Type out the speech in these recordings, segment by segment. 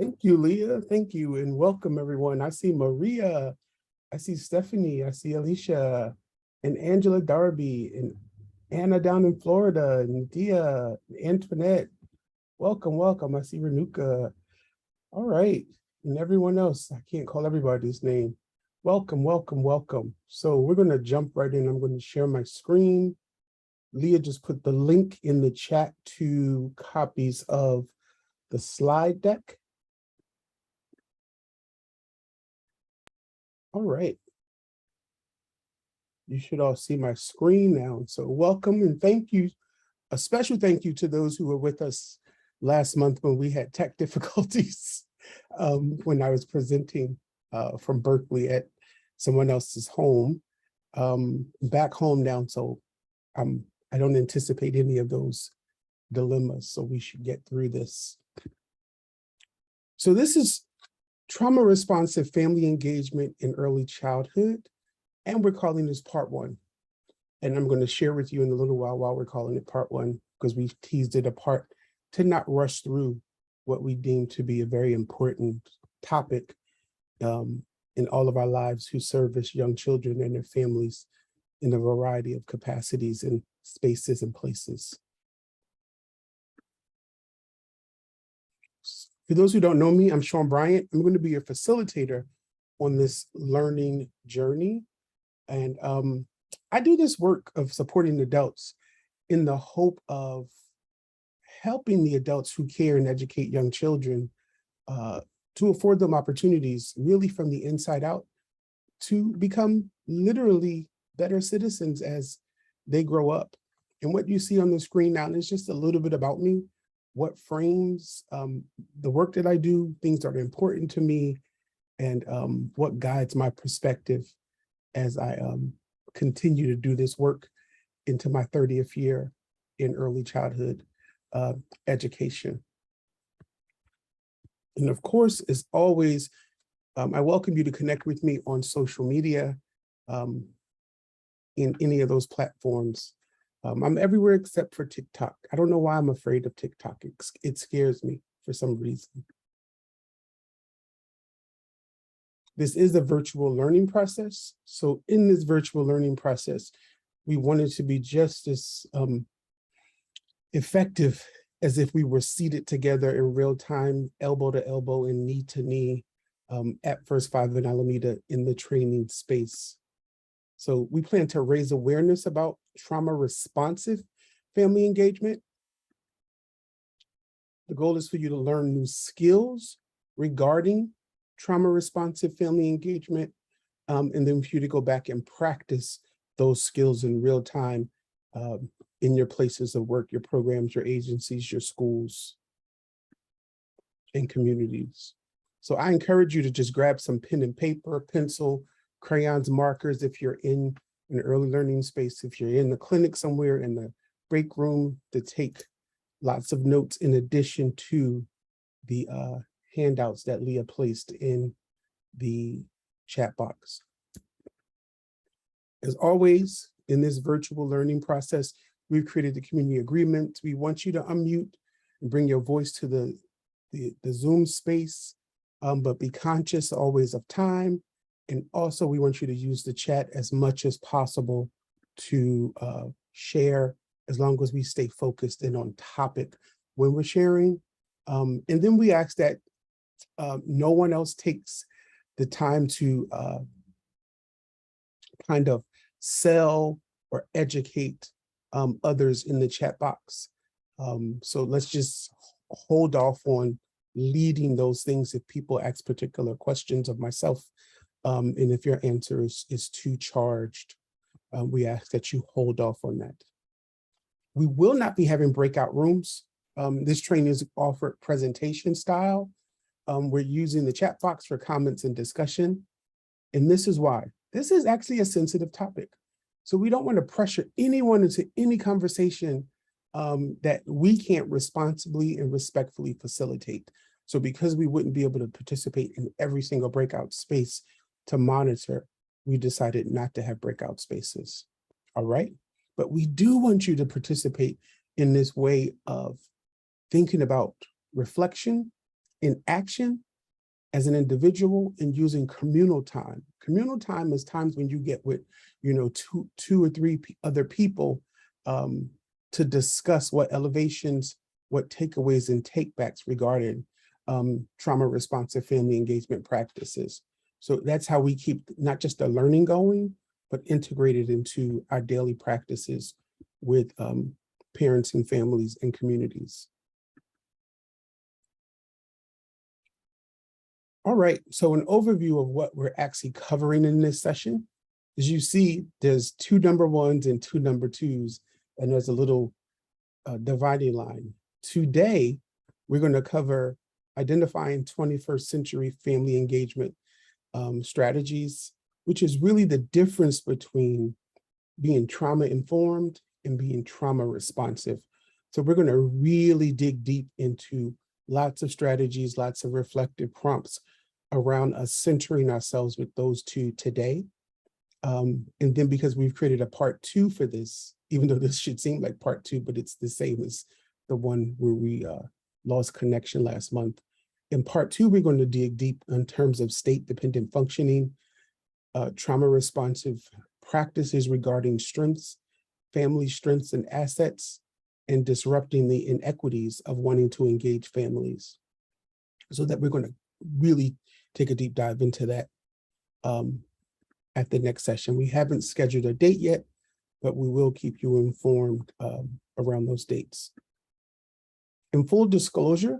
Thank you, Leah. Thank you, and welcome everyone. I see Maria, I see Stephanie, I see Alicia, and Angela Darby, and Anna down in Florida, and Dia, Antoinette. Welcome, welcome. I see Renuka. All right, and everyone else. I can't call everybody's name. Welcome, welcome, welcome. So we're going to jump right in. I'm going to share my screen. Leah just put the link in the chat to copies of the slide deck. All right. You should all see my screen now. So welcome and thank you. A special thank you to those who were with us last month when we had tech difficulties when I was presenting from Berkeley at someone else's home. Back home now, so I don't anticipate any of those dilemmas, so we should get through this. So this is trauma responsive family engagement in early childhood, and we're calling this part 1. And I'm going to share with you in a little while we're calling it part 1, because we've teased it apart to not rush through what we deem to be a very important topic in all of our lives who service young children and their families in a variety of capacities and spaces and places. For those who don't know me, I'm Shawn Bryant. I'm going to be your facilitator on this learning journey. And I do this work of supporting adults in the hope of helping the adults who care and educate young children to afford them opportunities really from the inside out to become literally better citizens as they grow up. And what you see on the screen now is just a little bit about me, what frames the work that I do, things that are important to me, and what guides my perspective as I continue to do this work into my 30th year in early childhood education. And of course, as always, I welcome you to connect with me on social media in any of those platforms. I'm everywhere except for TikTok. I don't know why I'm afraid of TikTok. It scares me for some reason. This is a virtual learning process. So in this virtual learning process, we wanted to be just as effective as if we were seated together in real time, elbow to elbow and knee to knee at First 5 in Alameda in the training space. So we plan to raise awareness about trauma responsive family engagement. The goal is for you to learn new skills regarding trauma responsive family engagement, and then for you to go back and practice those skills in real time in your places of work, your programs, your agencies, your schools, and communities. So I encourage you to just grab some pen and paper, pencil, crayons, markers if you're in an early learning space, if you're in the clinic somewhere in the break room, to take lots of notes in addition to the handouts that Leah placed in the chat box. As always, in this virtual learning process, we've created the community agreement. We want you to unmute and bring your voice to the Zoom space, but be conscious always of time. And also we want you to use the chat as much as possible to share, as long as we stay focused and on topic when we're sharing. And then we ask that no one else takes the time to kind of sell or educate others in the chat box. So let's just hold off on leading those things if people ask particular questions of myself. And if your answer is too charged, we ask that you hold off on that. We will not be having breakout rooms. This training is offered presentation style. We're using the chat box for comments and discussion. And this is why. This is actually a sensitive topic. So we don't want to pressure anyone into any conversation that we can't responsibly and respectfully facilitate. So because we wouldn't be able to participate in every single breakout space to monitor, we decided not to have breakout spaces. All right. But we do want you to participate in this way of thinking about reflection in action as an individual, and using communal time. Communal time is times when you get with, two or three other people to discuss what elevations, what takeaways and takebacks regarding trauma responsive family engagement practices. So that's how we keep not just the learning going, but integrated into our daily practices with parents and families and communities. All right, so an overview of what we're actually covering in this session. As you see, there's 2 number 1s and 2 number 2s, and there's a little dividing line. Today, we're going to cover identifying 21st century family engagement strategies, which is really the difference between being trauma informed and being trauma responsive. So we're going to really dig deep into lots of strategies, lots of reflective prompts around us centering ourselves with those 2 today. And then because we've created a part 2 for this, even though this should seem like part 2, but it's the same as the one where we lost connection last month. In part 2, we're going to dig deep in terms of state-dependent functioning, trauma responsive practices regarding strengths, family strengths and assets, and disrupting the inequities of wanting to engage families. So that we're going to really take a deep dive into that at the next session. We haven't scheduled a date yet, but we will keep you informed around those dates. In full disclosure,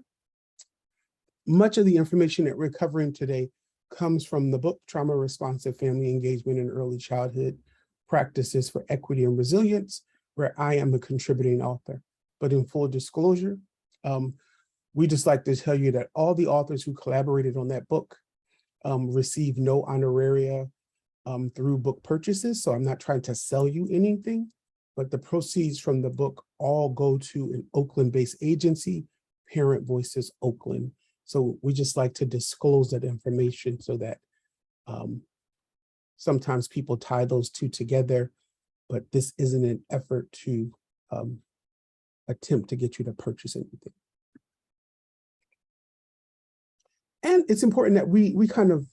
much of the information that we're covering today comes from the book, Trauma Responsive Family Engagement in Early Childhood Practices for Equity and Resilience, where I am a contributing author. But in full disclosure, we just like to tell you that all the authors who collaborated on that book receive no honoraria through book purchases. So I'm not trying to sell you anything, but the proceeds from the book all go to an Oakland-based agency, Parent Voices Oakland. So we just like to disclose that information so that sometimes people tie those 2 together, but this isn't an effort to attempt to get you to purchase anything. And it's important that we kind of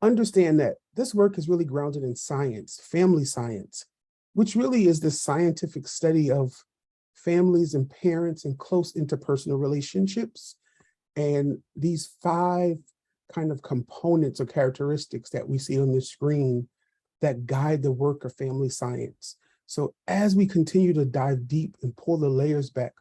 understand that this work is really grounded in science, family science, which really is the scientific study of families and parents and close interpersonal relationships. And these 5 kind of components or characteristics that we see on the screen that guide the work of family science. So as we continue to dive deep and pull the layers back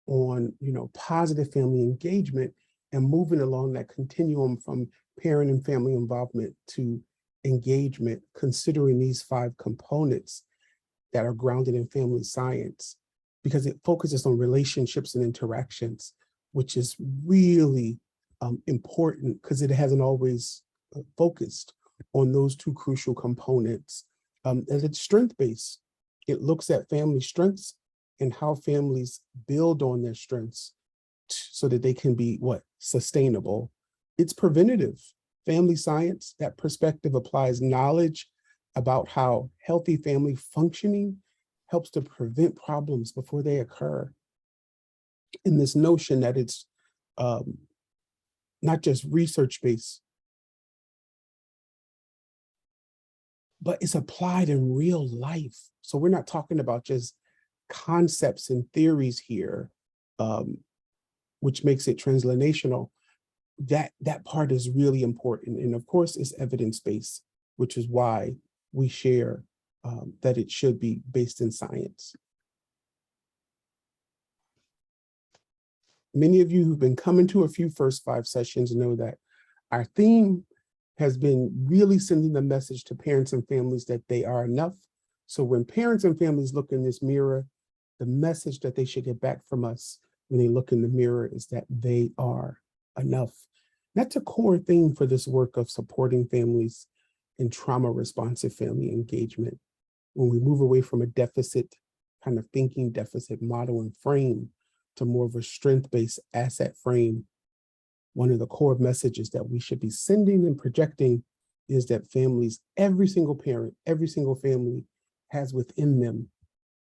on, positive family engagement and moving along that continuum from parent and family involvement to engagement, considering these 5 components that are grounded in family science, because it focuses on relationships and interactions, which is really important because it hasn't always focused on those 2 crucial components. And it's strength-based. It looks at family strengths and how families build on their strengths so that they can be sustainable. It's preventative. Family science, that perspective applies knowledge about how healthy family functioning helps to prevent problems before they occur. In this notion that it's not just research-based, but it's applied in real life. So we're not talking about just concepts and theories here, which makes it translational. That part is really important. And of course, it's evidence-based, which is why we share that it should be based in science. Many of you who've been coming to a few first 5 sessions know that our theme has been really sending the message to parents and families that they are enough. So when parents and families look in this mirror, the message that they should get back from us when they look in the mirror is that they are enough. That's a core theme for this work of supporting families in trauma responsive family engagement. When we move away from a deficit kind of thinking, deficit model and frame to more of a strength-based asset frame, one of the core messages that we should be sending and projecting is that families, every single parent, every single family has within them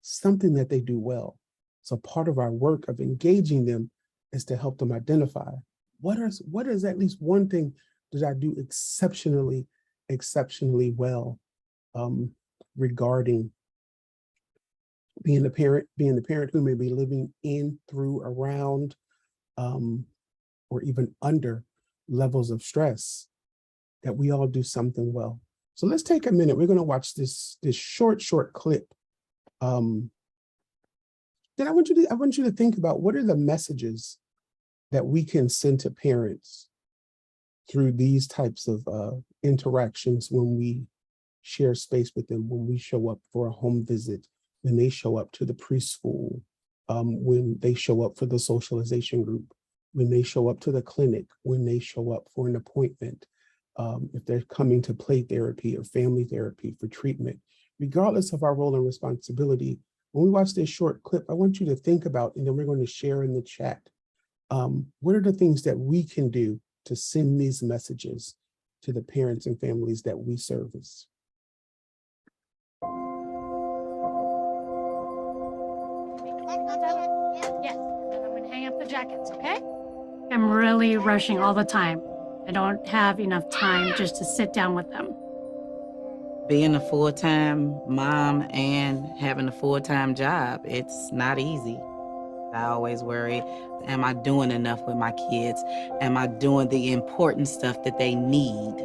something that they do well. So part of our work of engaging them is to help them identify what is at least one thing that I do exceptionally well regarding being the parent who may be living in, through, around, or even under levels of stress, that we all do something well. So let's take a minute. We're going to watch this short clip. Then I want you to think about, what are the messages that we can send to parents through these types of interactions when we share space with them, when we show up for a home visit, when they show up to the preschool, when they show up for the socialization group, when they show up to the clinic, when they show up for an appointment, if they're coming to play therapy or family therapy for treatment. Regardless of our role and responsibility, when we watch this short clip, I want you to think about, and then we're going to share in the chat, what are the things that we can do to send these messages to the parents and families that we service? Yes, I'm going to hang up the jackets, okay? I'm really rushing all the time. I don't have enough time just to sit down with them. Being a full-time mom and having a full-time job, it's not easy. I always worry, am I doing enough with my kids? Am I doing the important stuff that they need?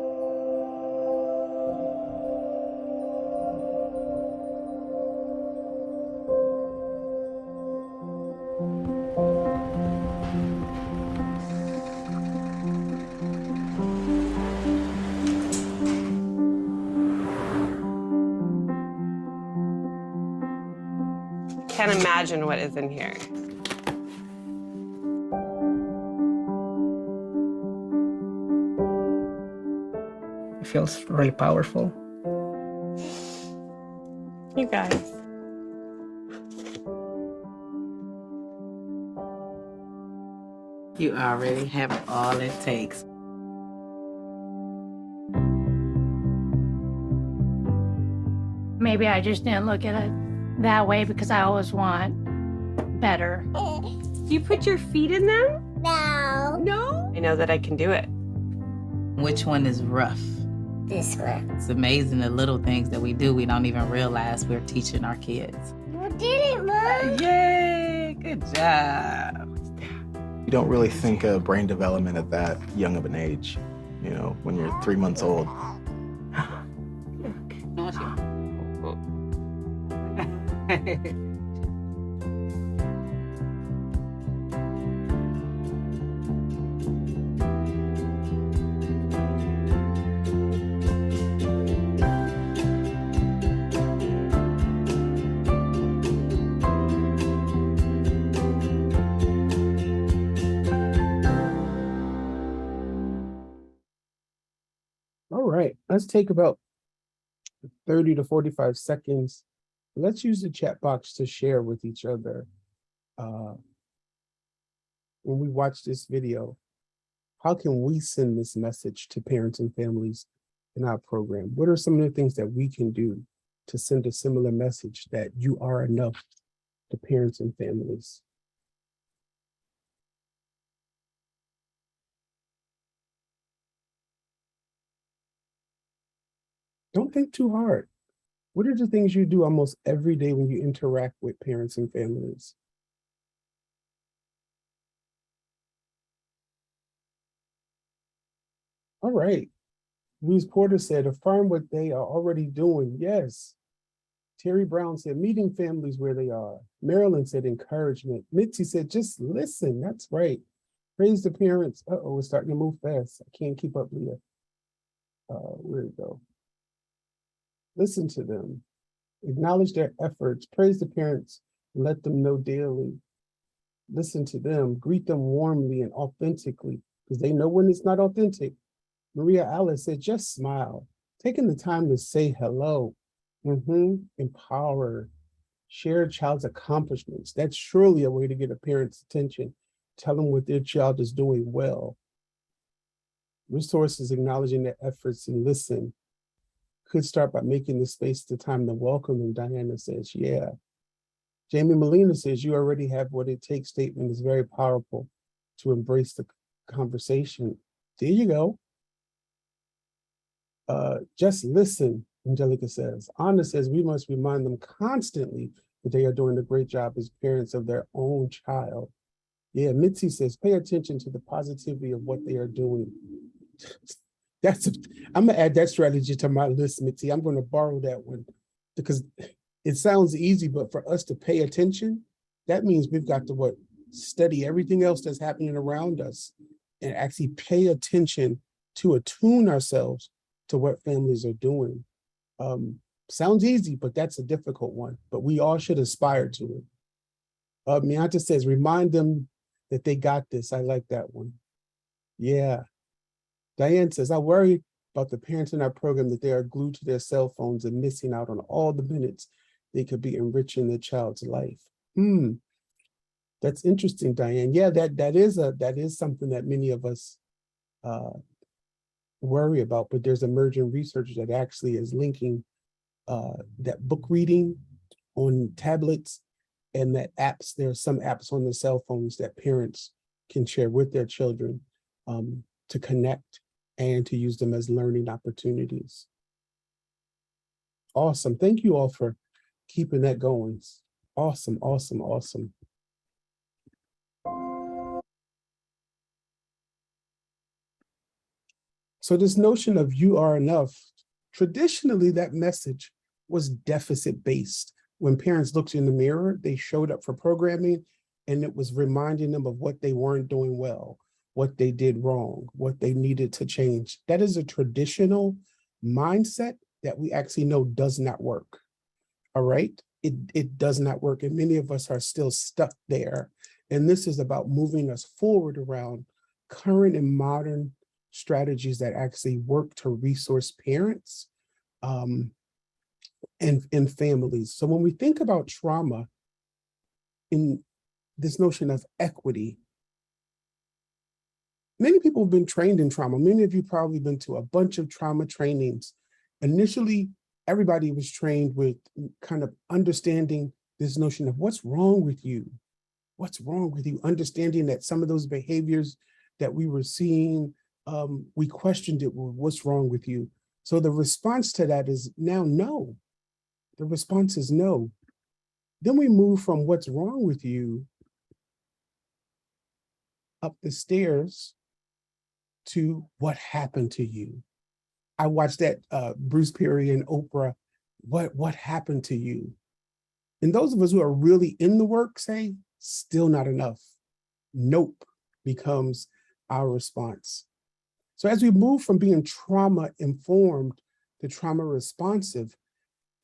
Can't imagine what is in here. It feels really powerful. You guys. You already have all it takes. Maybe I just didn't look at it that way because I always want better. You put your feet in them? No. No? I know that I can do it. Which one is rough? This one. It's amazing the little things that we do, we don't even realize we're teaching our kids. You did it, Mom. Yay, good job. You don't really think of brain development at that young of an age, you know, when you're 3 months old. All right, let's take about 30 to 45 seconds. Let's use the chat box to share with each other. When we watch this video, how can we send this message to parents and families in our program? What are some of the things that we can do to send a similar message that you are enough to parents and families? Don't think too hard. What are the things you do almost every day when you interact with parents and families? All right. Louise Porter said, affirm what they are already doing. Yes. Terry Brown said, meeting families where they are. Marilyn said, encouragement. Mitzi said, just listen. That's right. Praise the parents. Uh-oh, we're starting to move fast. I can't keep up, Leah. Where'd it go? Listen to them. Acknowledge their efforts. Praise the parents. Let them know daily. Listen to them. Greet them warmly and authentically, because they know when it's not authentic. Maria Alice said, just smile. Taking the time to say hello. Empower. Share a child's accomplishments. That's surely a way to get a parent's attention. Tell them what their child is doing well. Resources, acknowledging their efforts and listen. Could start by making the space the time to welcome them. Diana says, yeah. Jamie Molina says, you already have what it takes statement is very powerful to embrace the conversation. There you go. Just listen, Angelica says. Anna says we must remind them constantly that they are doing a great job as parents of their own child. Yeah, Mitzi says, pay attention to the positivity of what they are doing. I'm gonna add that strategy to my list, Mitzi. I'm gonna borrow that one because it sounds easy, but for us to pay attention, that means we've got to study everything else that's happening around us and actually pay attention to attune ourselves to what families are doing. Sounds easy, but that's a difficult one, but we all should aspire to it. Mianta says, remind them that they got this. I like that one. Yeah. Diane says, I worry about the parents in our program that they are glued to their cell phones and missing out on all the minutes they could be enriching their child's life. That's interesting, Diane. Yeah, that is something that many of us worry about, but there's emerging research that actually is linking that book reading on tablets and that apps. There are some apps on the cell phones that parents can share with their children to connect and to use them as learning opportunities. Awesome. Thank you all for keeping that going. Awesome, awesome, awesome. So this notion of you are enough, traditionally that message was deficit-based. When parents looked in the mirror, they showed up for programming and it was reminding them of what they weren't doing well, what they did wrong, what they needed to change. That is a traditional mindset that we actually know does not work, all right? It does not work, and many of us are still stuck there. And this is about moving us forward around current and modern strategies that actually work to resource parents and families. So when we think about trauma in this notion of equity, many people have been trained in trauma. Many of you probably been to a bunch of trauma trainings. Initially, everybody was trained with kind of understanding this notion of what's wrong with you? What's wrong with you? Understanding that some of those behaviors that we were seeing, we questioned it, well, what's wrong with you? So the response to that is now no. The response is no. Then we move from what's wrong with you up the stairs to what happened to you. I watched that Bruce Perry and Oprah, what happened to you? And those of us who are really in the work say, still not enough. Nope becomes our response. So as we move from being trauma informed to trauma responsive,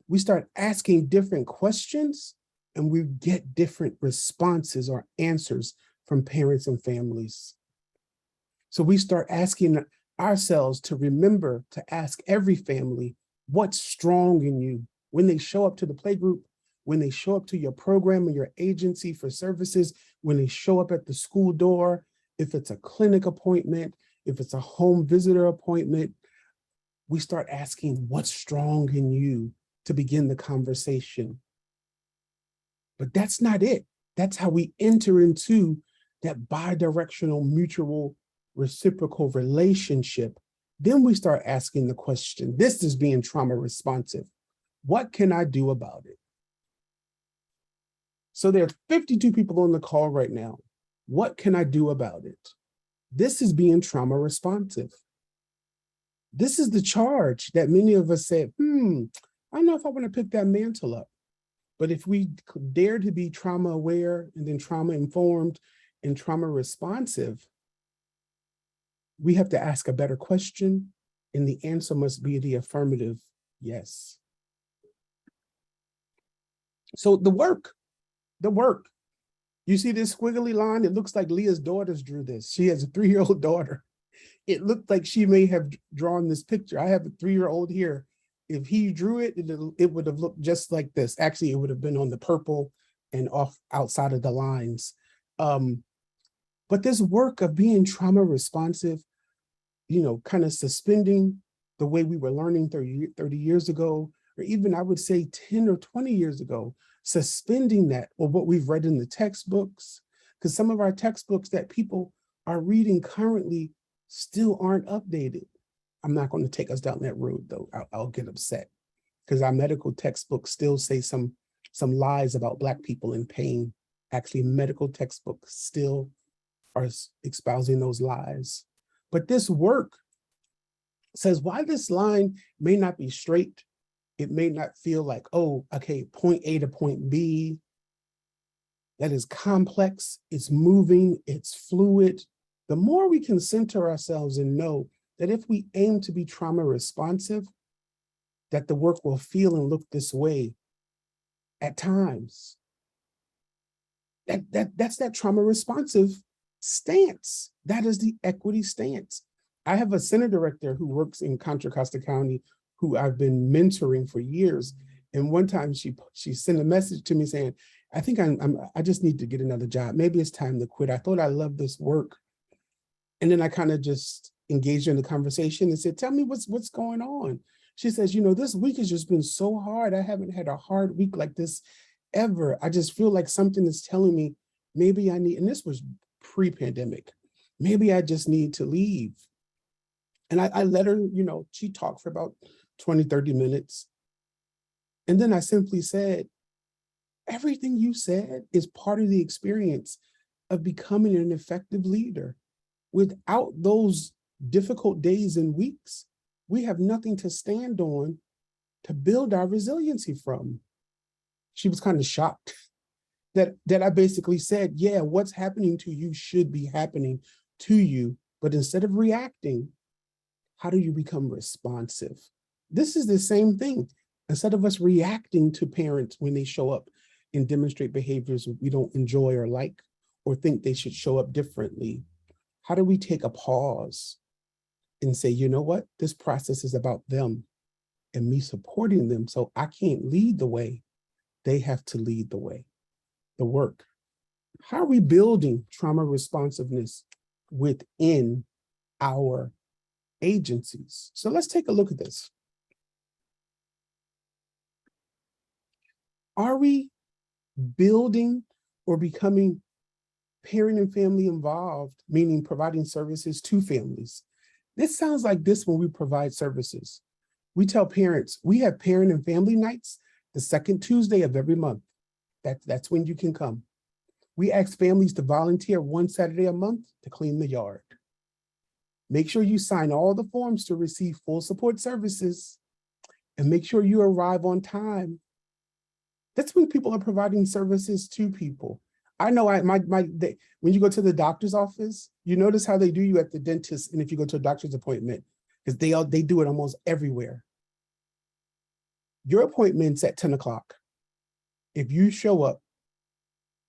we start asking different questions and we get different responses or answers from parents and families. So we start asking ourselves to remember to ask every family, what's strong in you? When they show up to the playgroup, when they show up to your program or your agency for services, when they show up at the school door, if it's a clinic appointment, if it's a home visitor appointment, we start asking what's strong in you to begin the conversation. But that's not it. That's how we enter into that bi-directional, mutual, reciprocal relationship. Then we start asking the question, this is being trauma responsive. What can I do about it? So there are 52 people on the call right now. What can I do about it? This is being trauma responsive. This is the charge that many of us said, I don't know if I want to pick that mantle up. But if we dare to be trauma aware and then trauma informed and trauma responsive, we have to ask a better question, and the answer must be the affirmative yes. So the work. You see this squiggly line? It looks like Leah's daughters drew this. She has a 3-year-old daughter. It looked like she may have drawn this picture. I have a 3-year-old here. If he drew it, it would have looked just like this. Actually, it would have been on the purple and off outside of the lines. But this work of being trauma responsive, kind of suspending the way we were learning 30 years ago, or even I would say 10 or 20 years ago, suspending that or what we've read in the textbooks, because some of our textbooks that people are reading currently still aren't updated. I'm not going to take us down that road though. I'll get upset because our medical textbooks still say some lies about Black people in pain. Actually, medical textbooks still are espousing those lies. But this work says why this line may not be straight. It may not feel like, oh, okay, point A to point B. That is complex, it's moving, it's fluid. The more we can center ourselves and know that if we aim to be trauma responsive, that the work will feel and look this way at times. That's that trauma responsive stance. That is the equity stance. I have a center director who works in Contra Costa County who I've been mentoring for years. And one time she sent a message to me saying, I think I just need to get another job. Maybe it's time to quit. I thought I loved this work. And then I kind of just engaged in the conversation and said, tell me what's going on. She says, you know, this week has just been so hard. I haven't had a hard week like this ever. I just feel like something is telling me maybe I need, and this was pre-pandemic, maybe I just need to leave. And I let her, you know, she talked for about 20, 30 minutes. And then I simply said, everything you said is part of the experience of becoming an effective leader. Without those difficult days and weeks, we have nothing to stand on to build our resiliency from. She was kind of shocked that I basically said, yeah, what's happening to you should be happening to you. But instead of reacting, how do you become responsive? This is the same thing. Instead of us reacting to parents when they show up and demonstrate behaviors we don't enjoy or like, or think they should show up differently, how do we take a pause and say, you know what, this process is about them and me supporting them, so I can't lead the way. They have to lead the way, the work. How are we building trauma responsiveness within our agencies? So let's take a look at this. Are we building or becoming parent and family involved, meaning providing services to families? This sounds like this when we provide services. We tell parents, we have parent and family nights the second Tuesday of every month. That's when you can come. We ask families to volunteer one Saturday a month to clean the yard. Make sure you sign all the forms to receive full support services, and make sure you arrive on time. That's when people are providing services to people. I know when you go to the doctor's office, you notice how they do you at the dentist, and if you go to a doctor's appointment, because they do it almost everywhere. Your appointment's at 10 o'clock. If you show up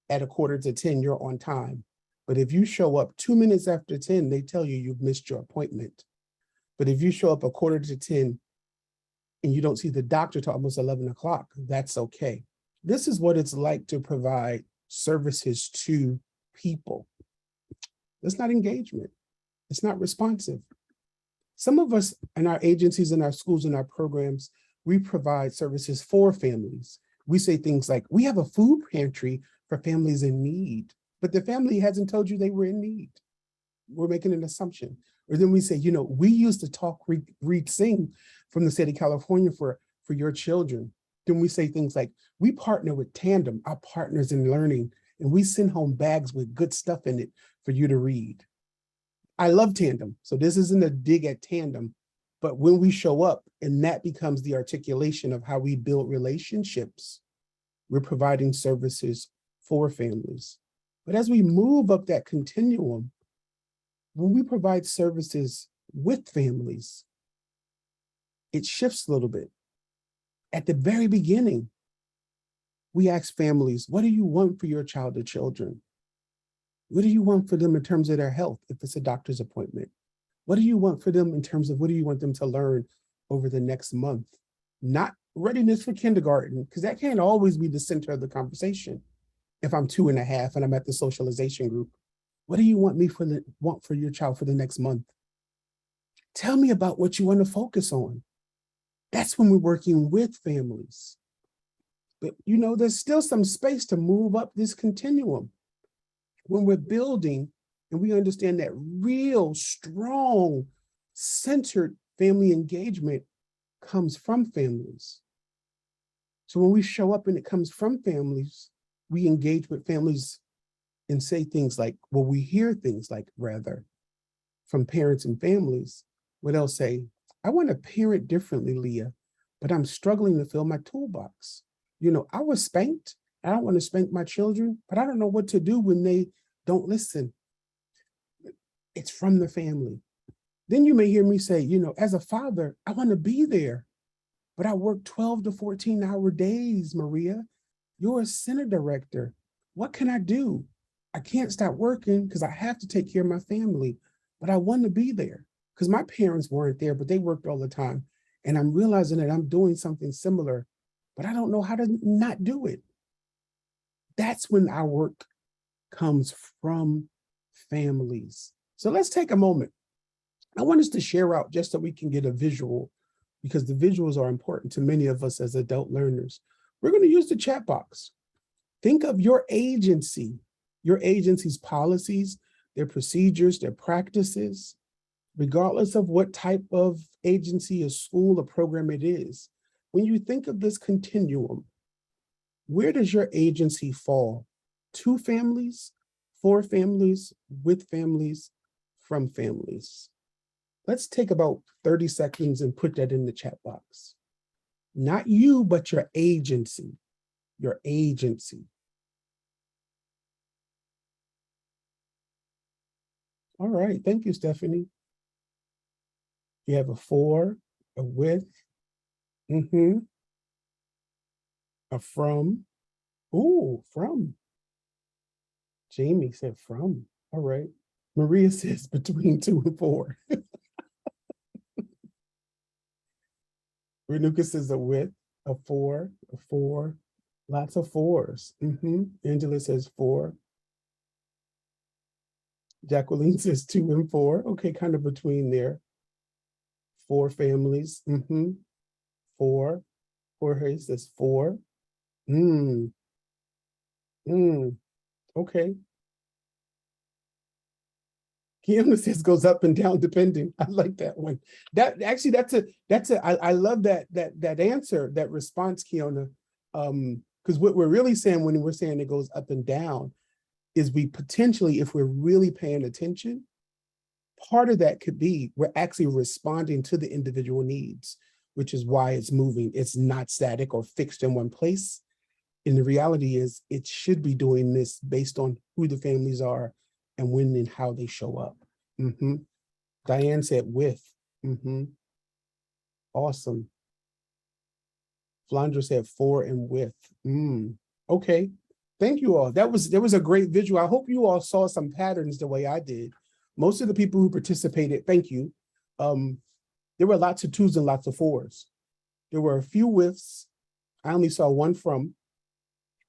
at 9:45, you're on time. But if you show up 2 minutes after 10, they tell you you've missed your appointment. But if you show up 9:45 and you don't see the doctor till almost 11 o'clock, that's okay. This is what it's like to provide services to people. It's not engagement. It's not responsive. Some of us in our agencies, in our schools, in our programs, we provide services for families. We say things like, we have a food pantry for families in need, but the family hasn't told you they were in need. We're making an assumption. Or then we say, you know, we used to talk, read, sing from the state of California for your children. Then we say things like, we partner with Tandem, our partners in learning, and we send home bags with good stuff in it for you to read. I love Tandem, so this isn't a dig at Tandem, but when we show up and that becomes the articulation of how we build relationships, we're providing services for families. But as we move up that continuum, when we provide services with families, it shifts a little bit. At the very beginning, we ask families, what do you want for your child or children? What do you want for them in terms of their health, if it's a doctor's appointment? What do you want for them in terms of what do you want them to learn over the next month? Not readiness for kindergarten, because that can't always be the center of the conversation. If I'm 2.5 and I'm at the socialization group, what do you want for your child for the next month? Tell me about what you want to focus on. That's when we're working with families. But you know, there's still some space to move up this continuum. When we're building and we understand that real, strong, centered family engagement comes from families. So when we show up and it comes from families, we engage with families and say things like, well, we hear things like, rather, from parents and families, where they'll say, I want to parent differently, Leah, but I'm struggling to fill my toolbox. You know, I was spanked. I don't want to spank my children, but I don't know what to do when they don't listen. It's from the family. Then you may hear me say, you know, as a father, I want to be there, but I work 12 to 14-hour days, Maria. You're a center director. What can I do? I can't stop working because I have to take care of my family, but I want to be there because my parents weren't there, but they worked all the time. And I'm realizing that I'm doing something similar, but I don't know how to not do it. That's when our work comes from families. So let's take a moment. I want us to share out just so we can get a visual, because the visuals are important to many of us as adult learners. We're going to use the chat box. Think of your agency's policies, their procedures, their practices, regardless of what type of agency or school or program it is. When you think of this continuum, where does your agency fall? To families, for families, with families, from families? Let's take about 30 seconds and put that in the chat box. Not you, but your agency, your agency. All right, thank you, Stephanie. You have a for, a with, a from. Ooh, from. Jamie said from. All right. Maria says between 2 and 4. Renuka says a with, a for, lots of fours. Angela says 4. Jacqueline says 2 and 4. Okay, kind of between there. 4 families. 4. Jorge says 4. Okay. Kiana says goes up and down depending. I like that one. That actually I love that answer, that response, Kiana. Because what we're really saying when we're saying it goes up and down is we potentially, if we're really paying attention, part of that could be we're actually responding to the individual needs, which is why it's moving. It's not static or fixed in one place. And the reality is it should be doing this based on who the families are and when and how they show up. Diane said with. Awesome. Flandra said for and with. Okay. Thank you all. There was a great visual. I hope you all saw some patterns the way I did. Most of the people who participated, thank you. There were lots of 2s and lots of 4s. There were a few withs. I only saw 1 from.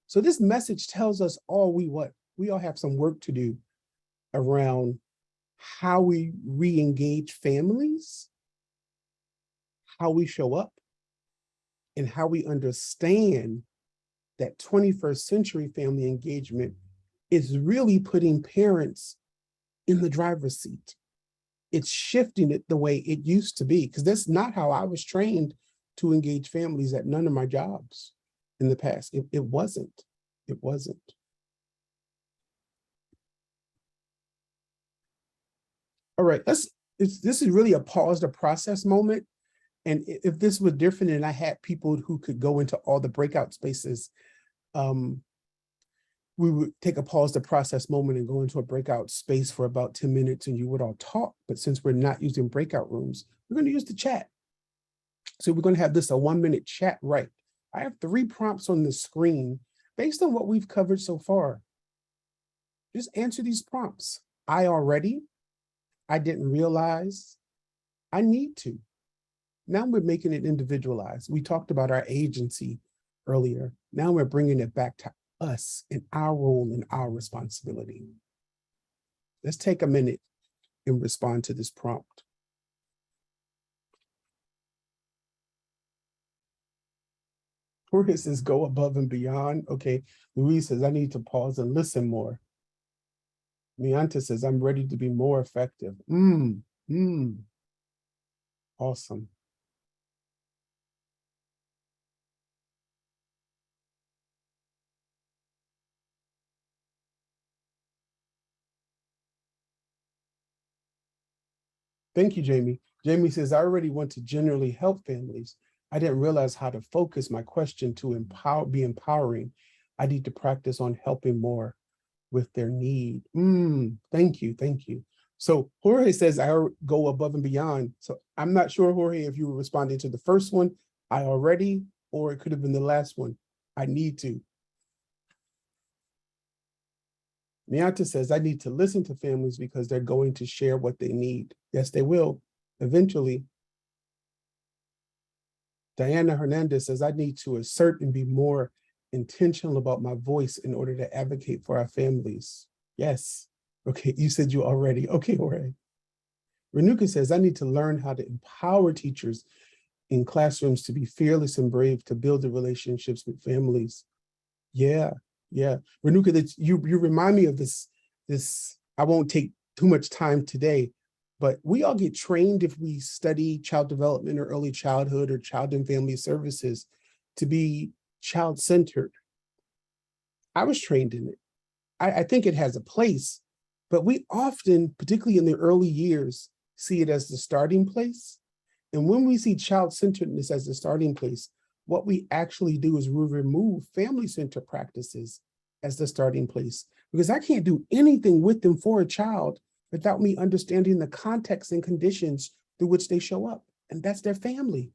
So this message tells us all we all have some work to do around how we re-engage families, how we show up, and how we understand that 21st century family engagement is really putting parents in the driver's seat. It's shifting it the way it used to be, because that's not how I was trained to engage families at none of my jobs in the past. It wasn't. All right, this is really a pause to process moment. And if this was different and I had people who could go into all the breakout spaces, we would take a pause to process moment and go into a breakout space for about 10 minutes and you would all talk. But since we're not using breakout rooms, we're going to use the chat. So we're going to have this a 1-minute chat, right? I have 3 prompts on the screen based on what we've covered so far. Just answer these prompts. I already, I didn't realize, I need to. Now we're making it individualized. We talked about our agency earlier. Now we're bringing it back to us and our role and our responsibility. Let's take a minute and respond to this prompt. Jorge says, go above and beyond. Okay, Louise says, I need to pause and listen more. Mianta says, I'm ready to be more effective. Awesome. Thank you, Jamie. Jamie says, I already want to generally help families. I didn't realize how to focus my question to be empowering. I need to practice on helping more with their need. Thank you, thank you. So Jorge says, I go above and beyond. So I'm not sure, Jorge, if you were responding to the first one, I already, or it could have been the last one. I need to. Mianta says, I need to listen to families because they're going to share what they need. Yes, they will, eventually. Diana Hernandez says, I need to assert and be more intentional about my voice in order to advocate for our families. Yes. Okay, you said you already. Okay, Jorge. Renuka says, I need to learn how to empower teachers in classrooms to be fearless and brave to build the relationships with families. Yeah. Renuka, that you remind me of this, I won't take too much time today, but we all get trained if we study child development or early childhood or child and family services to be child-centered. I was trained in it. I think it has a place, but we often, particularly in the early years, see it as the starting place. And when we see child-centeredness as the starting place, what we actually do is we remove family-centered practices as the starting place, because I can't do anything with them for a child without me understanding the context and conditions through which they show up. And that's their family.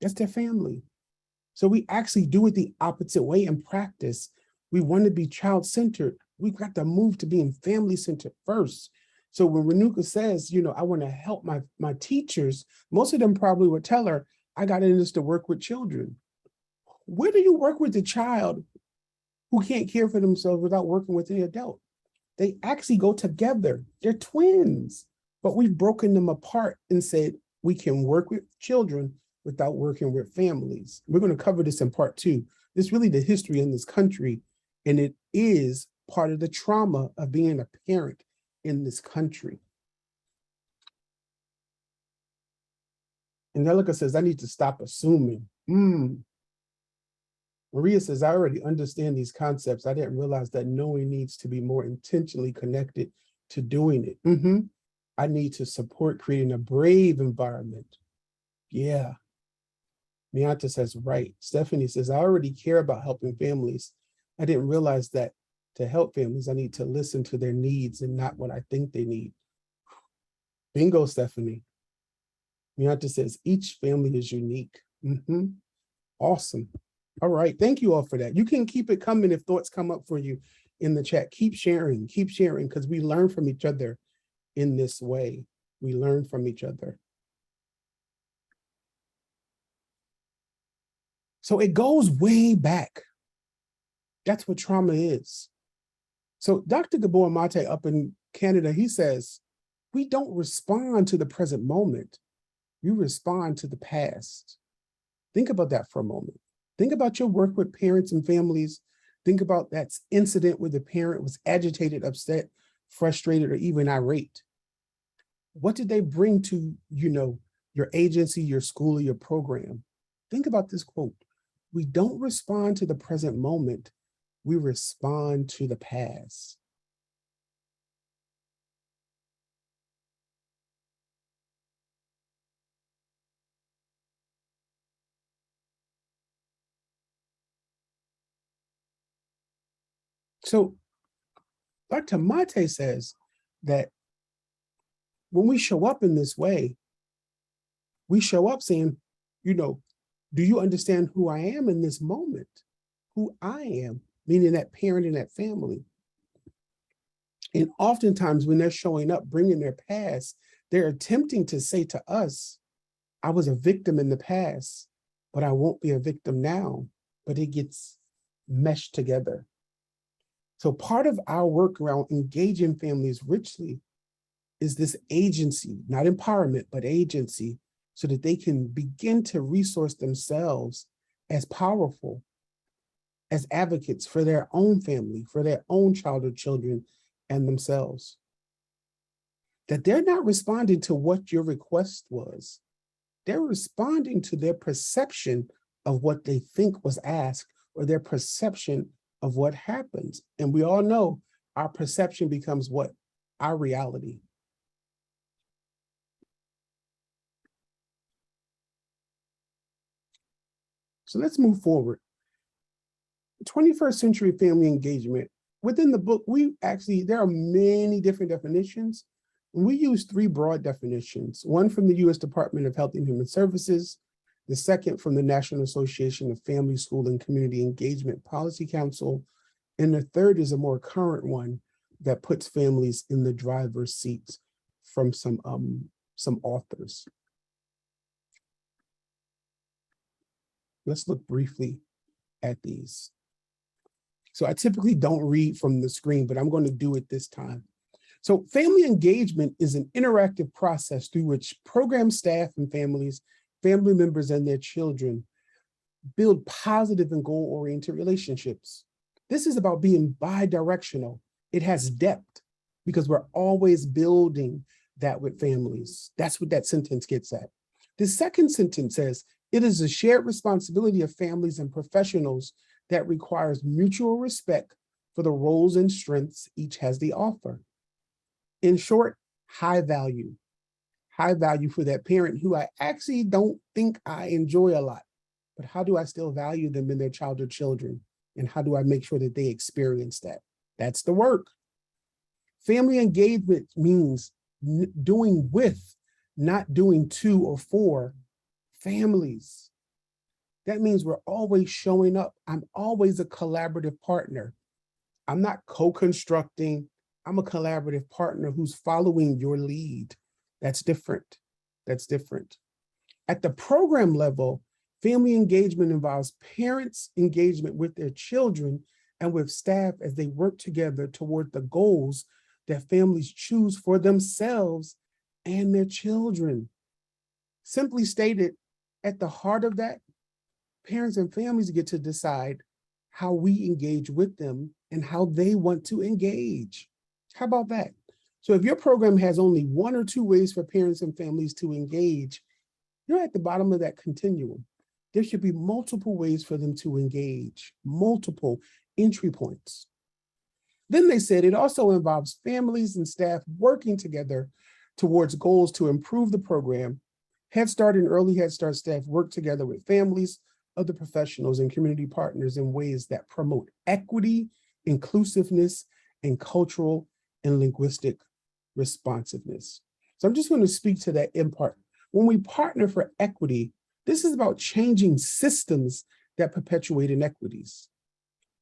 That's their family. So we actually do it the opposite way in practice. We want to be child-centered. We've got to move to being family-centered first. So when Renuka says, I want to help my teachers, most of them probably would tell her, I got in this to work with children. Where do you work with the child who can't care for themselves without working with the adult? They actually go together. They're twins, but we've broken them apart and said we can work with children without working with families. We're going to cover this in part 2. This is really the history in this country, and it is part of the trauma of being a parent in this country. Angelica says, I need to stop assuming. Maria says, I already understand these concepts. I didn't realize that knowing needs to be more intentionally connected to doing it. I need to support creating a brave environment. Yeah. Mianta says, right. Stephanie says, I already care about helping families. I didn't realize that to help families, I need to listen to their needs and not what I think they need. Bingo, Stephanie. Mianta says, each family is unique. Awesome. All right. Thank you all for that. You can keep it coming if thoughts come up for you in the chat. Keep sharing, because we learn from each other in this way. We learn from each other. So it goes way back. That's what trauma is. So Dr. Gabor Mate up in Canada, he says, we don't respond to the present moment. You respond to the past. Think about that for a moment. Think about your work with parents and families. Think about that incident where the parent was agitated, upset, frustrated, or even irate. What did they bring to, your agency, your school, or your program? Think about this quote. We don't respond to the present moment. We respond to the past. So Dr. Mate says that when we show up in this way, we show up saying, do you understand who I am in this moment? Who I am, meaning that parent and that family. And oftentimes when they're showing up, bringing their past, they're attempting to say to us, I was a victim in the past, but I won't be a victim now. But it gets meshed together. So part of our work around engaging families richly is this agency, not empowerment, but agency, so that they can begin to resource themselves as powerful, as advocates for their own family, for their own child or children, and themselves. that they're not responding to what your request was. They're responding to their perception of what they think was asked or their perception of what happens. And we all know our perception becomes what? Our reality. So let's move forward. 21st century family engagement. Within the book, there are many different definitions. And we use three broad definitions, one from the U.S. Department of Health and Human Services, the second from the National Association of Family, School, and Community Engagement Policy Council, and the third is a more current one that puts families in the driver's seats from some authors. Let's look briefly at these. So I typically don't read from the screen, but I'm going to do it this time. So family engagement is an interactive process through which program staff and families, family members and their children build positive and goal-oriented relationships. This is about being bi-directional. It has depth because we're always building that with families. That's what that sentence gets at. The second sentence says, it is a shared responsibility of families and professionals that requires mutual respect for the roles and strengths each has to offer. In short, high value for that parent who I actually don't think I enjoy a lot, but how do I still value them in their child or children? And how do I make sure that they experience that? That's the work. Family engagement means doing with, not doing to or for families. That means we're always showing up. I'm always a collaborative partner. I'm not co-constructing. I'm a collaborative partner who's following your lead. That's different. That's different. At the program level, family engagement involves parents' engagement with their children and with staff as they work together toward the goals that families choose for themselves and their children. Simply stated, at the heart of that, parents and families get to decide how we engage with them and how they want to engage. How about that? So if your program has only one or two ways for parents and families to engage, you're at the bottom of that continuum. There should be multiple ways for them to engage, multiple entry points. Then they said it also involves families and staff working together towards goals to improve the program. Head Start and Early Head Start staff work together with families, other professionals, and community partners in ways that promote equity, inclusiveness, and cultural and linguistic responsiveness. So I'm just going to speak to that in part. When we partner for equity, this is about changing systems that perpetuate inequities.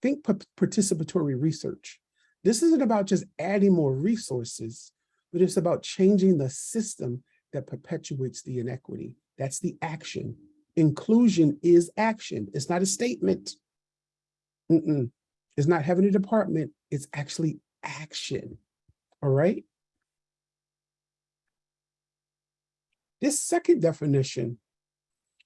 Think participatory research. This isn't about just adding more resources, but it's about changing the system that perpetuates the inequity. That's the action. Inclusion is action. It's not a statement. It's not having a department. It's actually action. All right? This second definition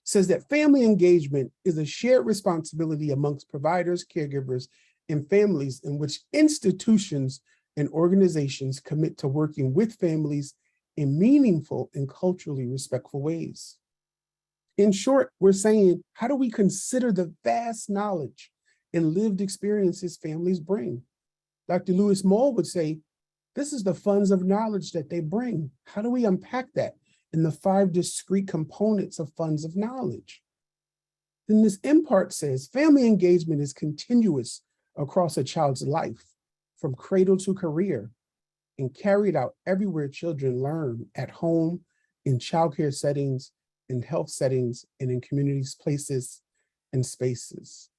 says that family engagement is a shared responsibility amongst providers, caregivers, and families in which institutions and organizations commit to working with families in meaningful and culturally respectful ways. In short, we're saying, how do we consider the vast knowledge and lived experiences families bring? Dr. Lewis Moll would say, this is the funds of knowledge that they bring. How do we unpack that in the 5 discrete components of funds of knowledge? Then this in part says, family engagement is continuous across a child's life, from cradle to career, and carried out everywhere children learn, at home, in childcare settings, in health settings, and in communities, places, and spaces.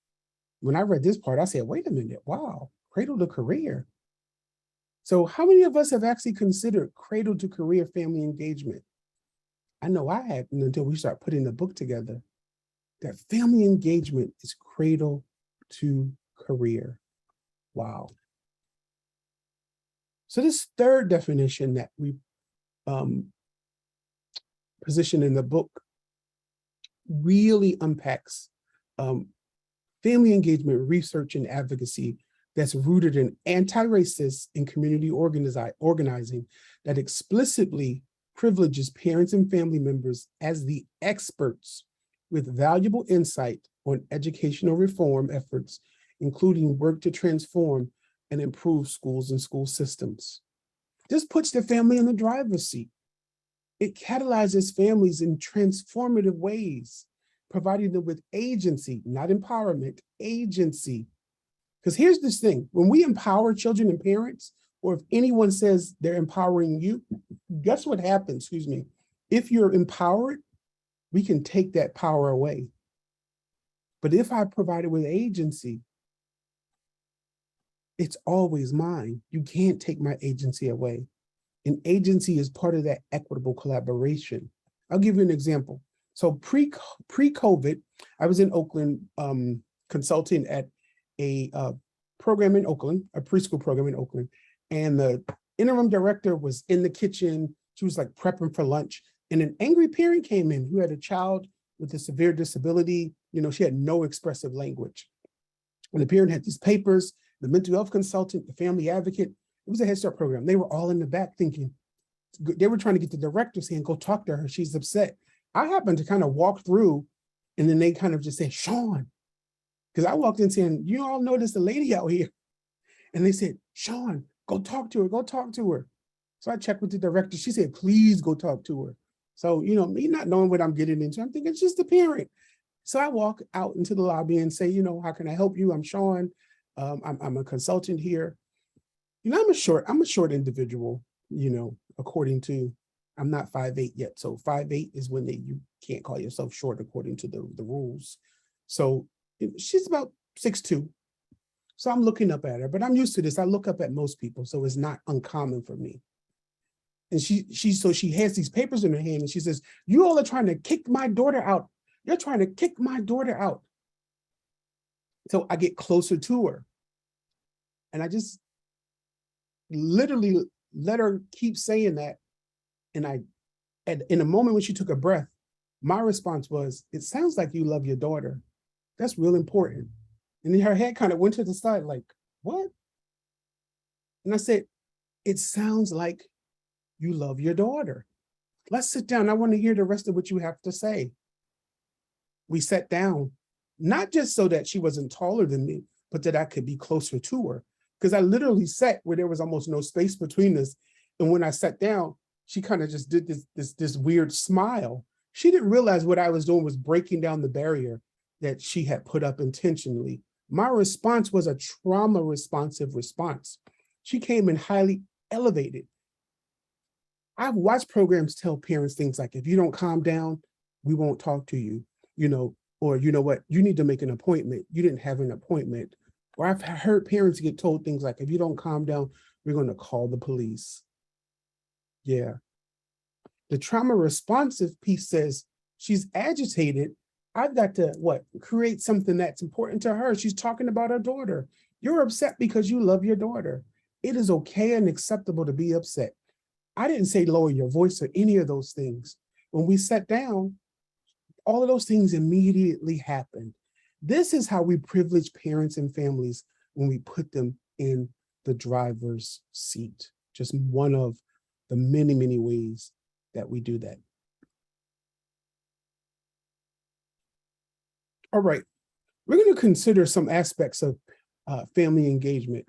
When I read this part, I said, wait a minute, wow, cradle to career. So how many of us have actually considered cradle to career family engagement? I know I hadn't until we start putting the book together, that family engagement is cradle to career. Wow. So this third definition that we position in the book really unpacks family engagement research and advocacy that's rooted in anti-racist and community organizing that explicitly privileges parents and family members as the experts with valuable insight on educational reform efforts, including work to transform and improve schools and school systems. This puts the family in the driver's seat. It catalyzes families in transformative ways, providing them with agency, not empowerment, agency. Because here's this thing, when we empower children and parents, or if anyone says they're empowering you, guess what happens, excuse me? If you're empowered, we can take that power away. But if I provide it with agency, it's always mine. You can't take my agency away. And agency is part of that equitable collaboration. I'll give you an example. So pre-COVID, I was in Oakland consulting at a program in Oakland, a preschool program in Oakland. And the interim director was in the kitchen. She was like prepping for lunch. And an angry parent came in who had a child with a severe disability. You know, she had no expressive language. And the parent had these papers, the mental health consultant, the family advocate. It was a Head Start program. They were all in the back thinking, they were trying to get the director saying, go talk to her, she's upset. I happened to kind of walk through and then they kind of just said, Shawn, because I walked in saying, you all know there's a lady out here. And they said, Shawn, go talk to her, go talk to her. So I checked with the director. She said, please go talk to her. So, you know, me not knowing what I'm getting into, I'm thinking it's just a parent. So I walk out into the lobby and say, you know, how can I help you? I'm Shawn. I'm a consultant here. You know, I'm a short individual, you know, according to, I'm not 5'8" yet. So 5'8" is when you can't call yourself short according to the rules. So she's about 6'2". So I'm looking up at her, but I'm used to this. I look up at most people, so it's not uncommon for me. And she has these papers in her hand and she says, you all are trying to kick my daughter out. You're trying to kick my daughter out. So I get closer to her and I just literally let her keep saying that. And in a moment when she took a breath, my response was, it sounds like you love your daughter. That's real important. And then her head kind of went to the side like, what? And I said, it sounds like you love your daughter. Let's sit down. I want to hear the rest of what you have to say. We sat down, not just so that she wasn't taller than me, but that I could be closer to her. Because I literally sat where there was almost no space between us. And when I sat down, she kind of just did this weird smile. She didn't realize what I was doing was breaking down the barrier that she had put up intentionally. My response was a trauma responsive response. She came in highly elevated. I've watched programs tell parents things like, if you don't calm down, we won't talk to you, you know, or you know what, you need to make an appointment. You didn't have an appointment. Or I've heard parents get told things like, if you don't calm down, we're going to call the police. Yeah. The trauma responsive piece says she's agitated. I've got to create something that's important to her. She's talking about her daughter. You're upset because you love your daughter. It is okay and acceptable to be upset. I didn't say lower your voice or any of those things. When we sat down, all of those things immediately happened. This is how we privilege parents and families when we put them in the driver's seat. Just one of the many, many ways that we do that. All right, we're going to consider some aspects of family engagement.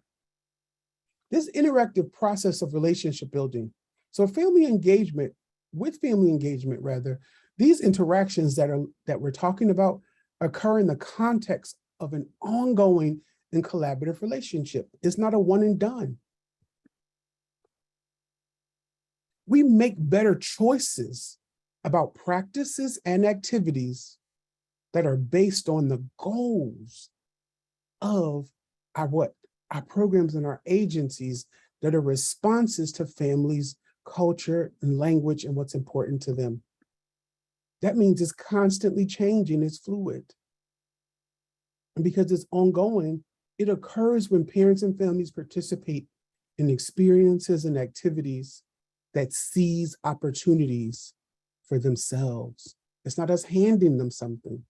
This interactive process of relationship building. So family engagement, these interactions that we're talking about occur in the context of an ongoing and collaborative relationship. It's not a one and done. We make better choices about practices and activities that are based on the goals of our programs and our agencies that are responses to families, culture, and language, and what's important to them. That means it's constantly changing, it's fluid. And because it's ongoing, it occurs when parents and families participate in experiences and activities that seize opportunities for themselves. It's not us handing them something.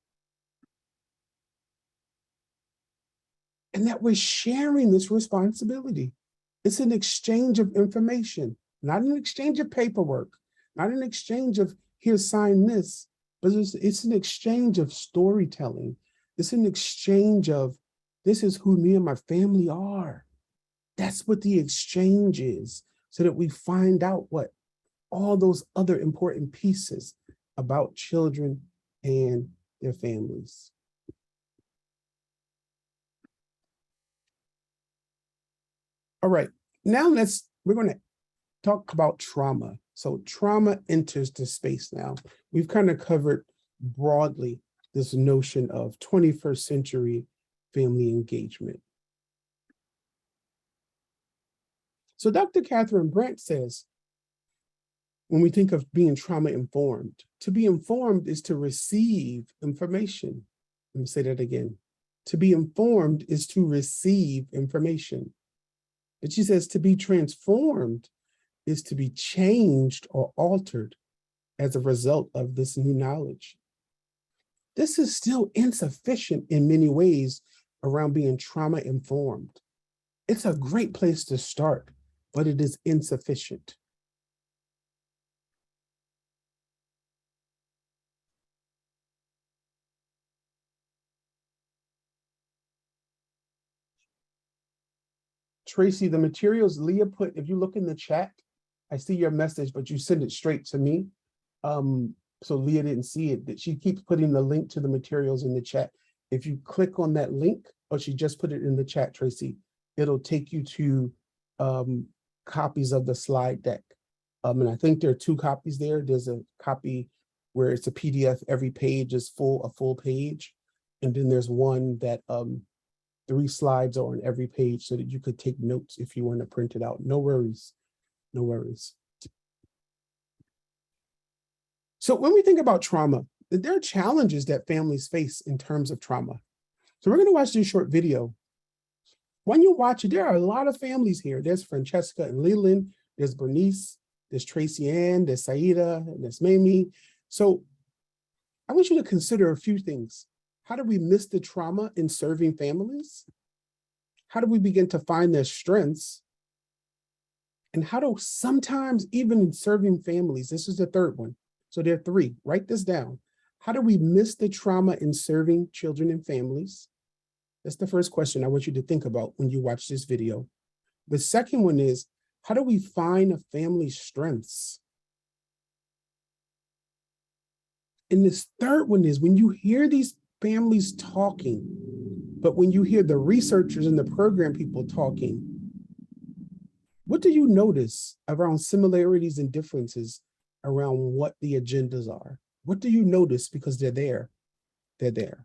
and that we're sharing this responsibility. It's an exchange of information, not an exchange of paperwork, not an exchange of here, sign this, but it's an exchange of storytelling. It's an exchange of this is who me and my family are. That's what the exchange is, so that we find out what all those other important pieces about children and their families. All right, now we're going to talk about trauma. So trauma enters the space now. We've kind of covered broadly this notion of 21st century family engagement. So Dr. Catherine Bryant says, when we think of being trauma informed, to be informed is to receive information. Let me say that again. To be informed is to receive information. But she says to be transformed is to be changed or altered as a result of this new knowledge. This is still insufficient in many ways around being trauma informed. It's a great place to start, but it is insufficient. Tracy, the materials Leah put, if you look in the chat, I see your message, but you send it straight to me. So Leah didn't see it, that she keeps putting the link to the materials in the chat. If you click on that link, or she just put it in the chat, Tracy, it'll take you to copies of the slide deck. And I think there are 2 copies there. There's a copy where it's a PDF, every page is a full page. And then there's one that 3 slides are on every page so that you could take notes if you want to print it out. No worries, no worries. So when we think about trauma, there are challenges that families face in terms of trauma. So we're going to watch this short video. When you watch it, there are a lot of families here. There's Francesca and Leland, there's Bernice, there's Tracy Ann, there's Saida, and there's Mamie. So I want you to consider a few things. How do we miss the trauma in serving families? How do we begin to find their strengths? And how do sometimes even in serving families, this is the third one. So there are 3, write this down. How do we miss the trauma in serving children and families? That's the first question I want you to think about when you watch this video. The second one is, how do we find a family's strengths? And this third one is, when you hear these families talking, but when you hear the researchers and the program people talking, what do you notice around similarities and differences around what the agendas are? What do you notice? Because they're there. They're there.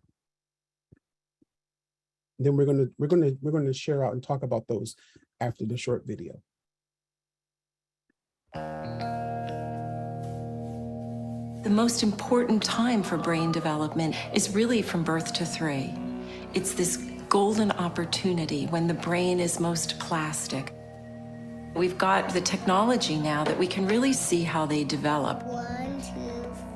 Then we're gonna share out and talk about those after the short video. The most important time for brain development is really from birth to 3. It's this golden opportunity when the brain is most plastic. We've got the technology now that we can really see how they develop. 1,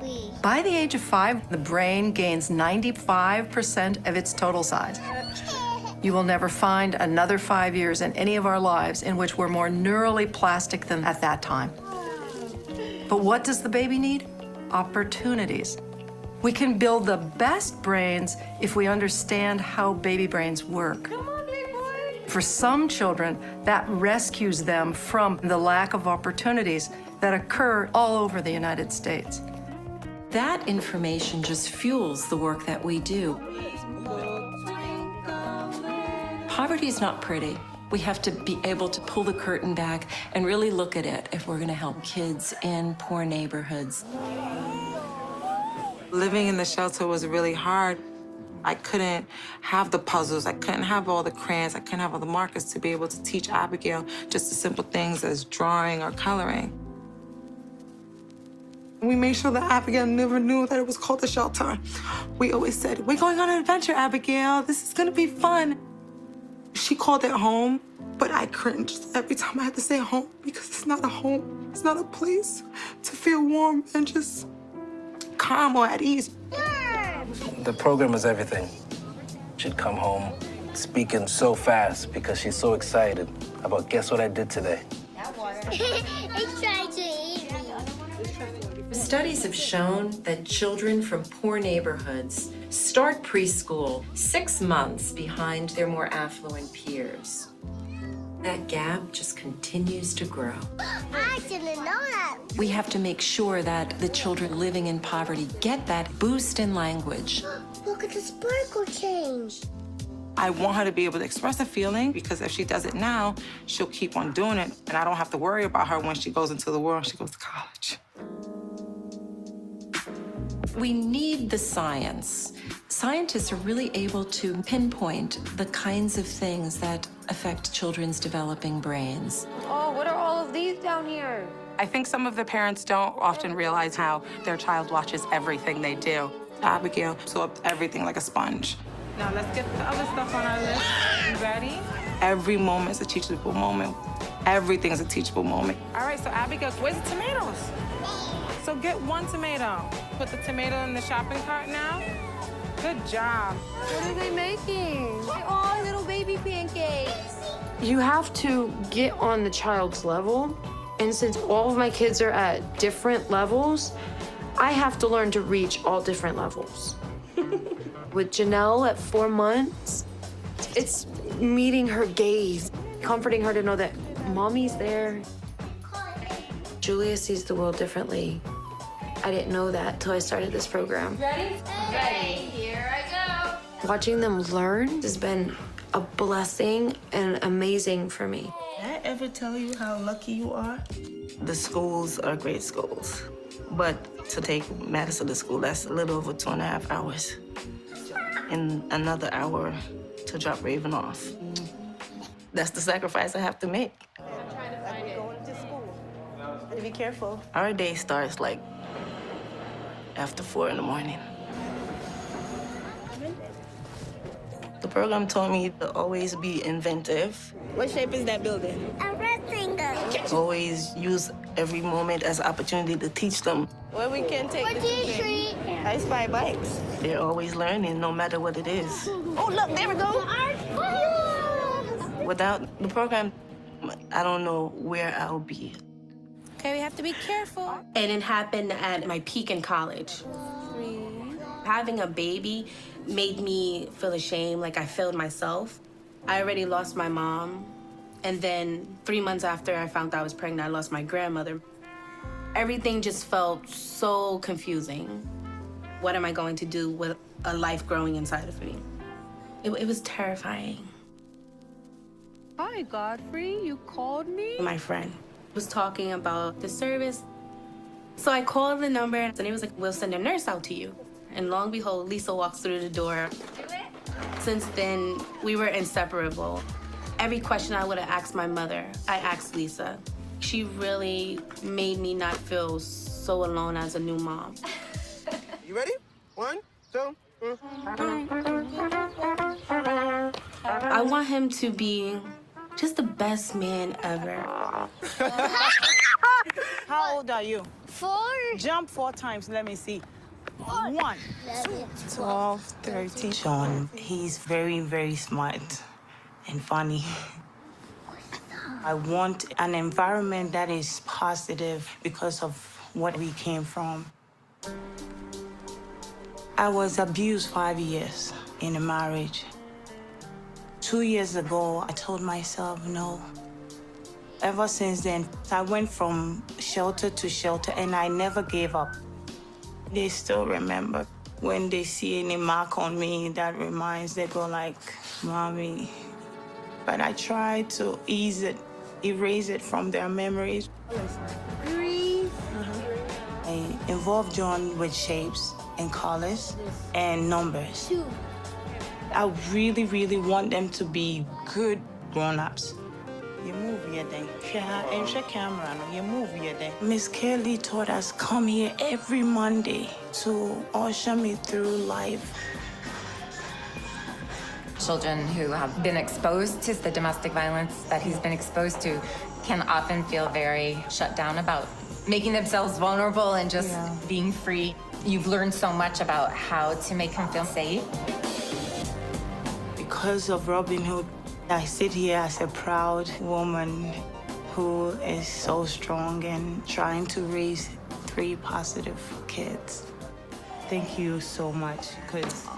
2, 3. By the age of 5, the brain gains 95% of its total size. You will never find another 5 years in any of our lives in which we're more neurally plastic than at that time. But what does the baby need? Opportunities. We can build the best brains if we understand how baby brains work. Come on, big boy. For some children, that rescues them from the lack of opportunities that occur all over the United States. That information just fuels the work that we do. Poverty is not pretty. We have to be able to pull the curtain back and really look at it if we're going to help kids in poor neighborhoods. Living in the shelter was really hard. I couldn't have the puzzles. I couldn't have all the crayons. I couldn't have all the markers to be able to teach Abigail just the simple things as drawing or coloring. We made sure that Abigail never knew that it was called the shelter. We always said, "We're going on an adventure, Abigail. This is going to be fun." She called it home, but I cringed every time I had to say home because it's not a home. It's not a place to feel warm and just calm or at ease. The program was everything. She'd come home speaking so fast because she's so excited about guess what I did today. It's trying to eat me. Studies have shown that children from poor neighborhoods start preschool 6 months behind their more affluent peers. That gap just continues to grow. I didn't know that. We have to make sure that the children living in poverty get that boost in language. Look at the sparkle change. I want her to be able to express a feeling because if she does it now, she'll keep on doing it. And I don't have to worry about her when she goes into the world, she goes to college. We need the science. Scientists are really able to pinpoint the kinds of things that affect children's developing brains. Oh, what are all of these down here? I think some of the parents don't often realize how their child watches everything they do. Abigail absorbed everything like a sponge. Now let's get the other stuff on our list. You ready? Every moment's a teachable moment. Everything's a teachable moment. All right, so Abigail, where's the tomatoes? So get 1 tomato. Put the tomato in the shopping cart now. Good job. What are they making? Oh, little baby pancakes. You have to get on the child's level. And since all of my kids are at different levels, I have to learn to reach all different levels. With Janelle at 4 months, it's meeting her gaze, comforting her to know that mommy's there. Julia sees the world differently. I didn't know that till I started this program. Ready? Ready. Here I go. Watching them learn has been a blessing and amazing for me. Did I ever tell you how lucky you are? The schools are great schools, but to take Madison to school, that's a little over 2.5 hours. And another hour to drop Raven off. That's the sacrifice I have to make. Be careful. Our day starts like after 4 in the morning. The program taught me to always be inventive. What shape is that building? A rectangle. Always use every moment as an opportunity to teach them. Well, we can take What do you treat? I spy bikes. They're always learning, no matter what it is. Oh, look, there we go. Without the program, I don't know where I'll be. Okay, we have to be careful. And it happened at my peak in college. Having a baby made me feel ashamed, like I failed myself. I already lost my mom. And then 3 months after I found out I was pregnant, I lost my grandmother. Everything just felt so confusing. What am I going to do with a life growing inside of me? It was terrifying. Hi, Godfrey, you called me? My friend was talking about the service. So I called the number and he was like, we'll send a nurse out to you. And lo and behold, Lisa walks through the door. Since then, we were inseparable. Every question I would have asked my mother, I asked Lisa. She really made me not feel so alone as a new mom. You ready? 1, 2, I want him to be just the best man ever. How old are you? 4. Jump 4 times, let me see. 1, 2, 12, 13. Shawn, he's very, very smart and funny. I want an environment that is positive because of what we came from. I was abused 5 years in a marriage. 2 years ago, I told myself no. Ever since then, I went from shelter to shelter and I never gave up. They still remember when they see any mark on me that reminds, they go like, Mommy. But I try to erase it from their memories. Breathe. I involve John with shapes and colors and numbers. 2. I really, really want them to be good grown-ups. You move here then. Camera, you move here then. Miss Kelly taught us come here every Monday to usher me through life. Children who have been exposed to the domestic violence that he's been exposed to can often feel very shut down about making themselves vulnerable and just being free. You've learned so much about how to make him feel safe. because of Robin Hood, I sit here as a proud woman who is so strong and trying to raise 3 positive kids. Thank you so much, because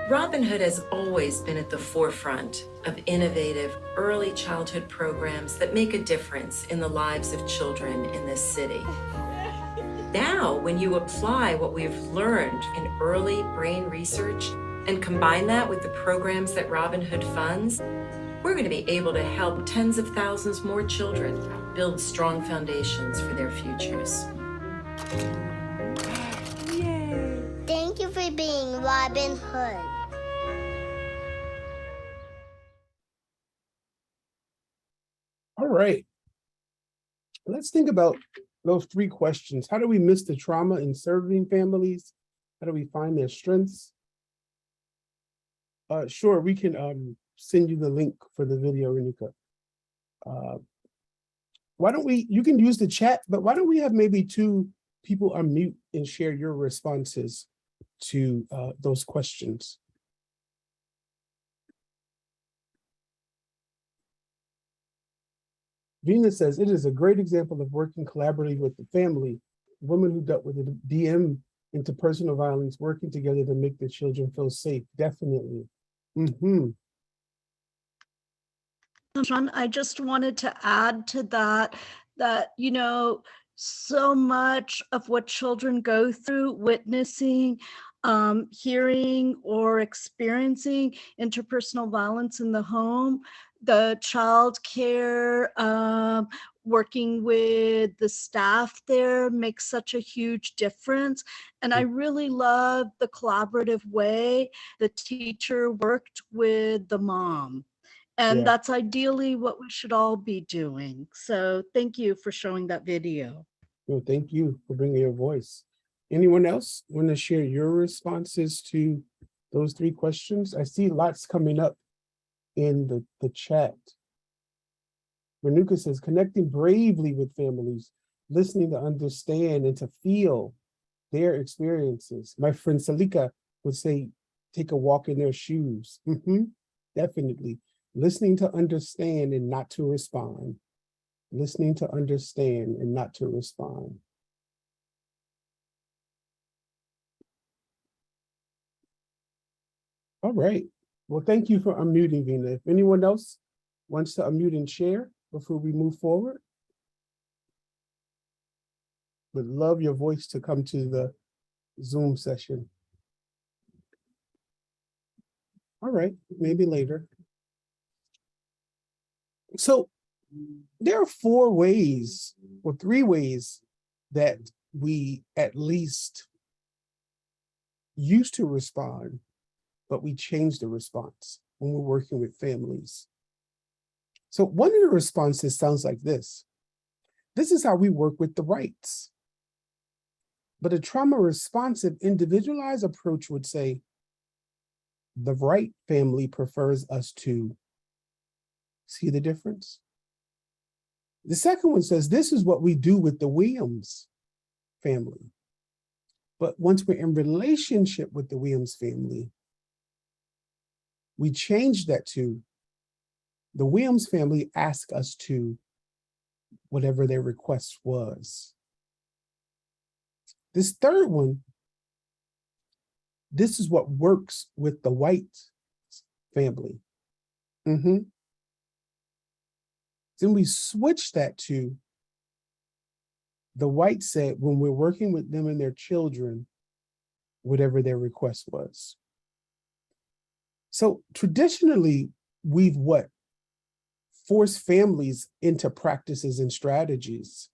Robin Hood has always been at the forefront of innovative early childhood programs that make a difference in the lives of children in this city. Now, when you apply what we've learned in early brain research and combine that with the programs that Robin Hood funds, we're going to be able to help tens of thousands more children build strong foundations for their futures. Thank you for being Robin Hood. All right. Let's think about those 3 questions. How do we miss the trauma in serving families? How do we find their strengths? Sure, we can send you the link for the video, Renika. Why don't we, you can use the chat, but why don't we have maybe 2 people unmute and share your responses to those questions? Venus says, it is a great example of working collaboratively with the family. Women who dealt with the DM interpersonal violence, working together to make the children feel safe. Definitely. Shawn, I just wanted to add to that, you know, so much of what children go through, witnessing, hearing, or experiencing interpersonal violence in the home, the child care, working with the staff there makes such a huge difference. And I really love the collaborative way the teacher worked with the mom. And that's ideally what we should all be doing. So thank you for showing that video. Well, thank you for bringing your voice. Anyone else want to share your responses to those 3 questions? I see lots coming up in the chat. Renuka says, connecting bravely with families, listening to understand and to feel their experiences. My friend Salika would say, take a walk in their shoes. Definitely. Listening to understand and not to respond. Listening to understand and not to respond. All right. Well, thank you for unmuting, Vina. If anyone else wants to unmute and share before we move forward, would love your voice to come to the Zoom session. All right, maybe later. So there are 4 ways or 3 ways that we at least used to respond, but we changed the response when we're working with families. So one of the responses sounds like this. This is how we work with the rights. But a trauma-responsive, individualized approach would say, the right family prefers us to. See the difference? The second one says, this is what we do with the Williams family. But once we're in relationship with the Williams family, we change that to, the Williams family ask us to whatever their request was. This third one, this is what works with the White family. Then we switch that to, the White said, when we're working with them and their children, whatever their request was. So traditionally, we've what? Forced families into practices and strategies.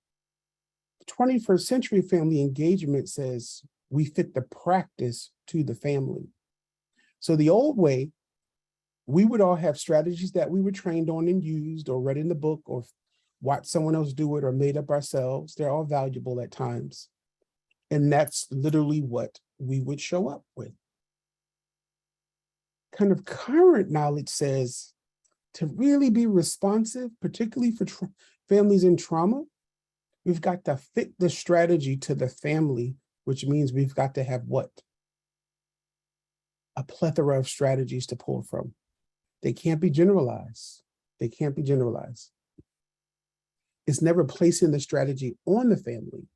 21st century family engagement says we fit the practice to the family. So the old way, we would all have strategies that we were trained on and used or read in the book or watched someone else do it or made up ourselves. They're all valuable at times. And that's literally what we would show up with. Kind of current knowledge says to really be responsive, particularly for families in trauma, We've got to fit the strategy to the family, which means we've got to have what? A plethora of strategies to pull from. They can't be generalized. They can't be generalized. It's never placing the strategy on the family,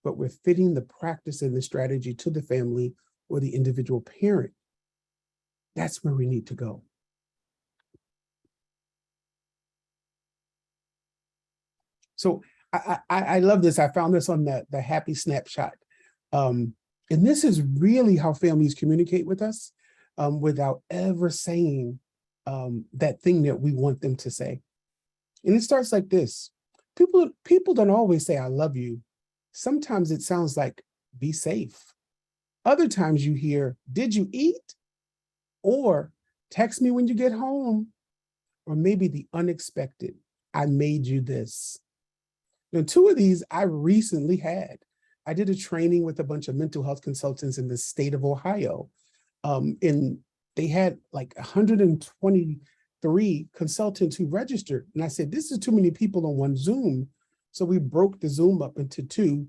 but we're fitting the practice and the strategy to the family or the individual parent. That's where we need to go. So I love this. I found this on the Happy Snapshot. And this is really how families communicate with us without ever saying that thing that we want them to say. And it starts like this. People don't always say, I love you. Sometimes it sounds like, be safe. Other times you hear, did you eat? Or text me when you get home. Or maybe the unexpected, I made you this. Now, two of these I recently had. I did a training with a bunch of mental health consultants in the state of Ohio. And they had like 123 consultants who registered. And I said, this is too many people on one Zoom. So we broke the Zoom up into two,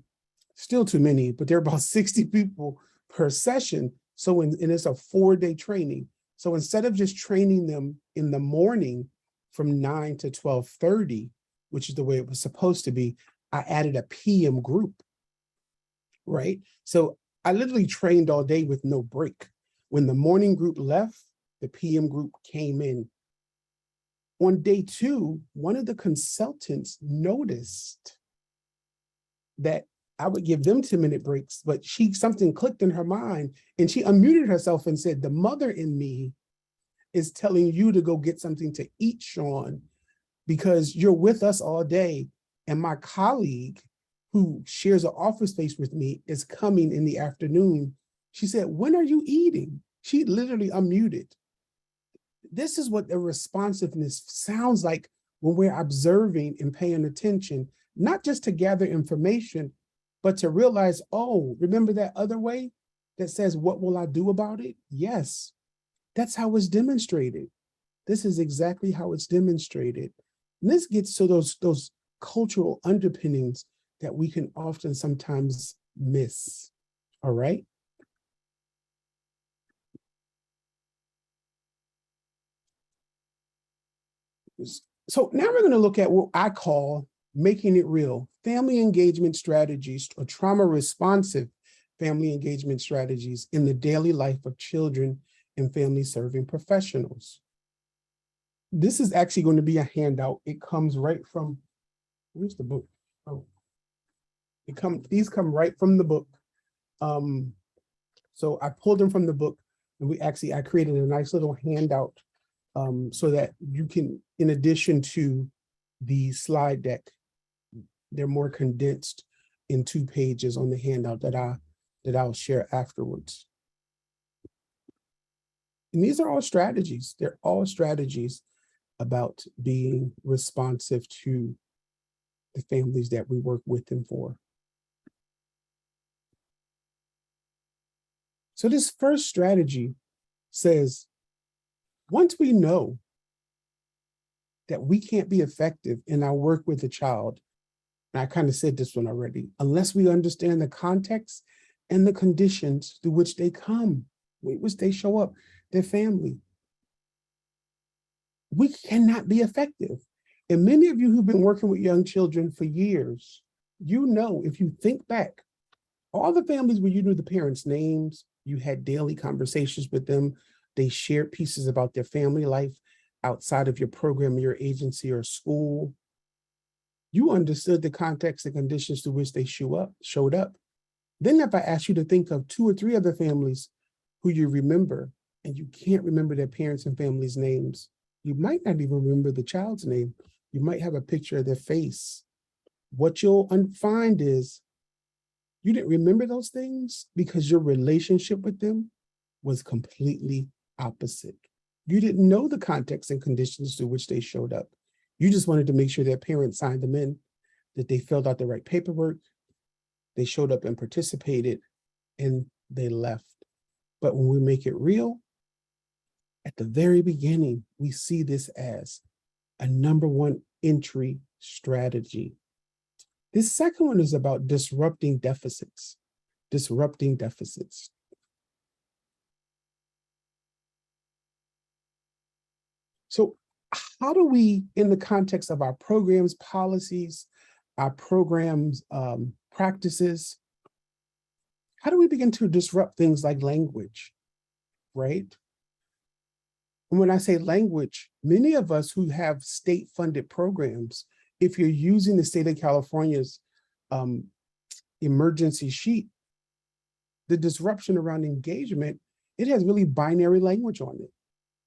still too many, but there are about 60 people per session. So and it's a 4-day training. So instead of just training them in the morning from 9 to 12:30, which is the way it was supposed to be, I added a PM group, right? So I literally trained all day with no break. When the morning group left, the PM group came in. On day 2, one of the consultants noticed that I would give them 10-minute breaks, but something clicked in her mind and she unmuted herself and said, the mother in me is telling you to go get something to eat, Shawn, because you're with us all day. And my colleague who shares an office space with me is coming in the afternoon. She said, when are you eating? She literally unmuted. This is what the responsiveness sounds like when we're observing and paying attention, not just to gather information, but to realize, oh, remember that other way that says, what will I do about it? Yes, that's how it's demonstrated. This is exactly how it's demonstrated. And this gets to those cultural underpinnings that we can often sometimes miss, all right? So now we're going to look at what I call making it real, family engagement strategies or trauma responsive family engagement strategies in the daily life of children and family serving professionals. This is actually going to be a handout. It comes right from, where's the book? Oh, these come right from the book. So I pulled them from the book and I created a nice little handout so that you can, in addition to the slide deck, they're more condensed in 2 pages on the handout that I'll share afterwards. And these are all strategies. They're all strategies about being responsive to the families that we work with and for. So this first strategy says, once we know that we can't be effective in our work with a child, and I kind of said this one already, unless we understand the context and the conditions through which they come, which they show up, their family, we cannot be effective. And many of you who've been working with young children for years, you know, if you think back, all the families where you knew the parents' names, you had daily conversations with them, they shared pieces about their family life outside of your program, your agency, or school. You understood the context and conditions to which they showed up. Then if I ask you to think of 2 or 3 other families who you remember, and you can't remember their parents' and families' names, you might not even remember the child's name. You might have a picture of their face. What you'll find is you didn't remember those things because your relationship with them was completely opposite. You didn't know the context and conditions through which they showed up. You just wanted to make sure their parents signed them in, that they filled out the right paperwork, they showed up and participated, and they left. But when we make it real, at the very beginning, we see this as a #1 entry strategy. This second one is about disrupting deficits. Disrupting deficits. So how do we, in the context of our programs, policies, our programs, practices, how do we begin to disrupt things like language, right? And when I say language, many of us who have state-funded programs, if you're using the state of California's emergency sheet, the disruption around engagement, it has really binary language on it.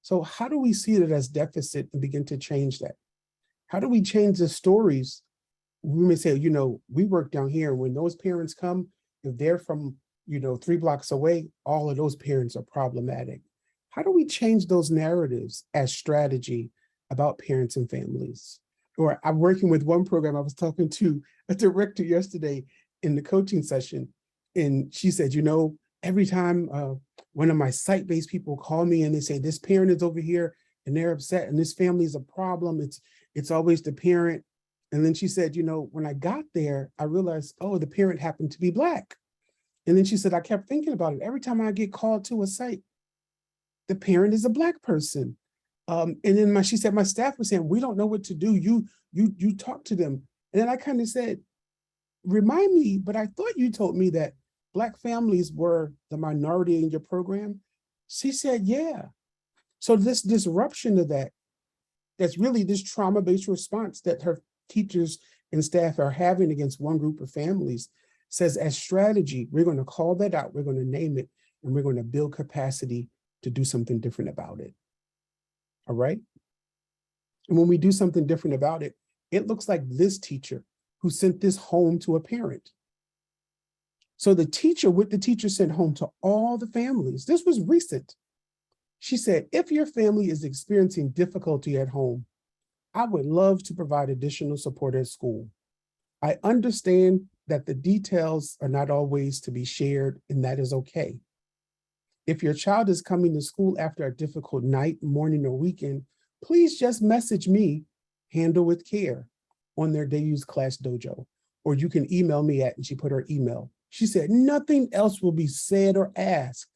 So how do we see it as deficit and begin to change that? How do we change the stories? We may say, you know, we work down here. When those parents come, if they're from, you know, 3 blocks away, all of those parents are problematic. How do we change those narratives as strategy about parents and families? Or I'm working with one program, I was talking to a director yesterday in the coaching session, and she said, you know, every time one of my site-based people call me and they say, this parent is over here and they're upset and this family is a problem, it's always the parent. And then she said, you know, when I got there, I realized, oh, the parent happened to be Black. And then she said, I kept thinking about it. Every time I get called to a site, the parent is a Black person. And then she said, my staff was saying, we don't know what to do. You talk to them. And then I kind of said, remind me, but I thought you told me that Black families were the minority in your program. She said, yeah. So this disruption of that, that's really this trauma-based response that her teachers and staff are having against one group of families, says as strategy, we're going to call that out, we're going to name it, and we're going to build capacity to do something different about it. All right? And when we do something different about it, it looks like this teacher who sent this home to a parent. So the teacher sent home to all the families. This was recent. She said, if your family is experiencing difficulty at home, I would love to provide additional support at school. I understand that the details are not always to be shared, and that is okay. If your child is coming to school after a difficult night, morning, or weekend, please just message me, Handle with Care, on their They Use Class Dojo, or you can email me at, and she put her email. She said, nothing else will be said or asked.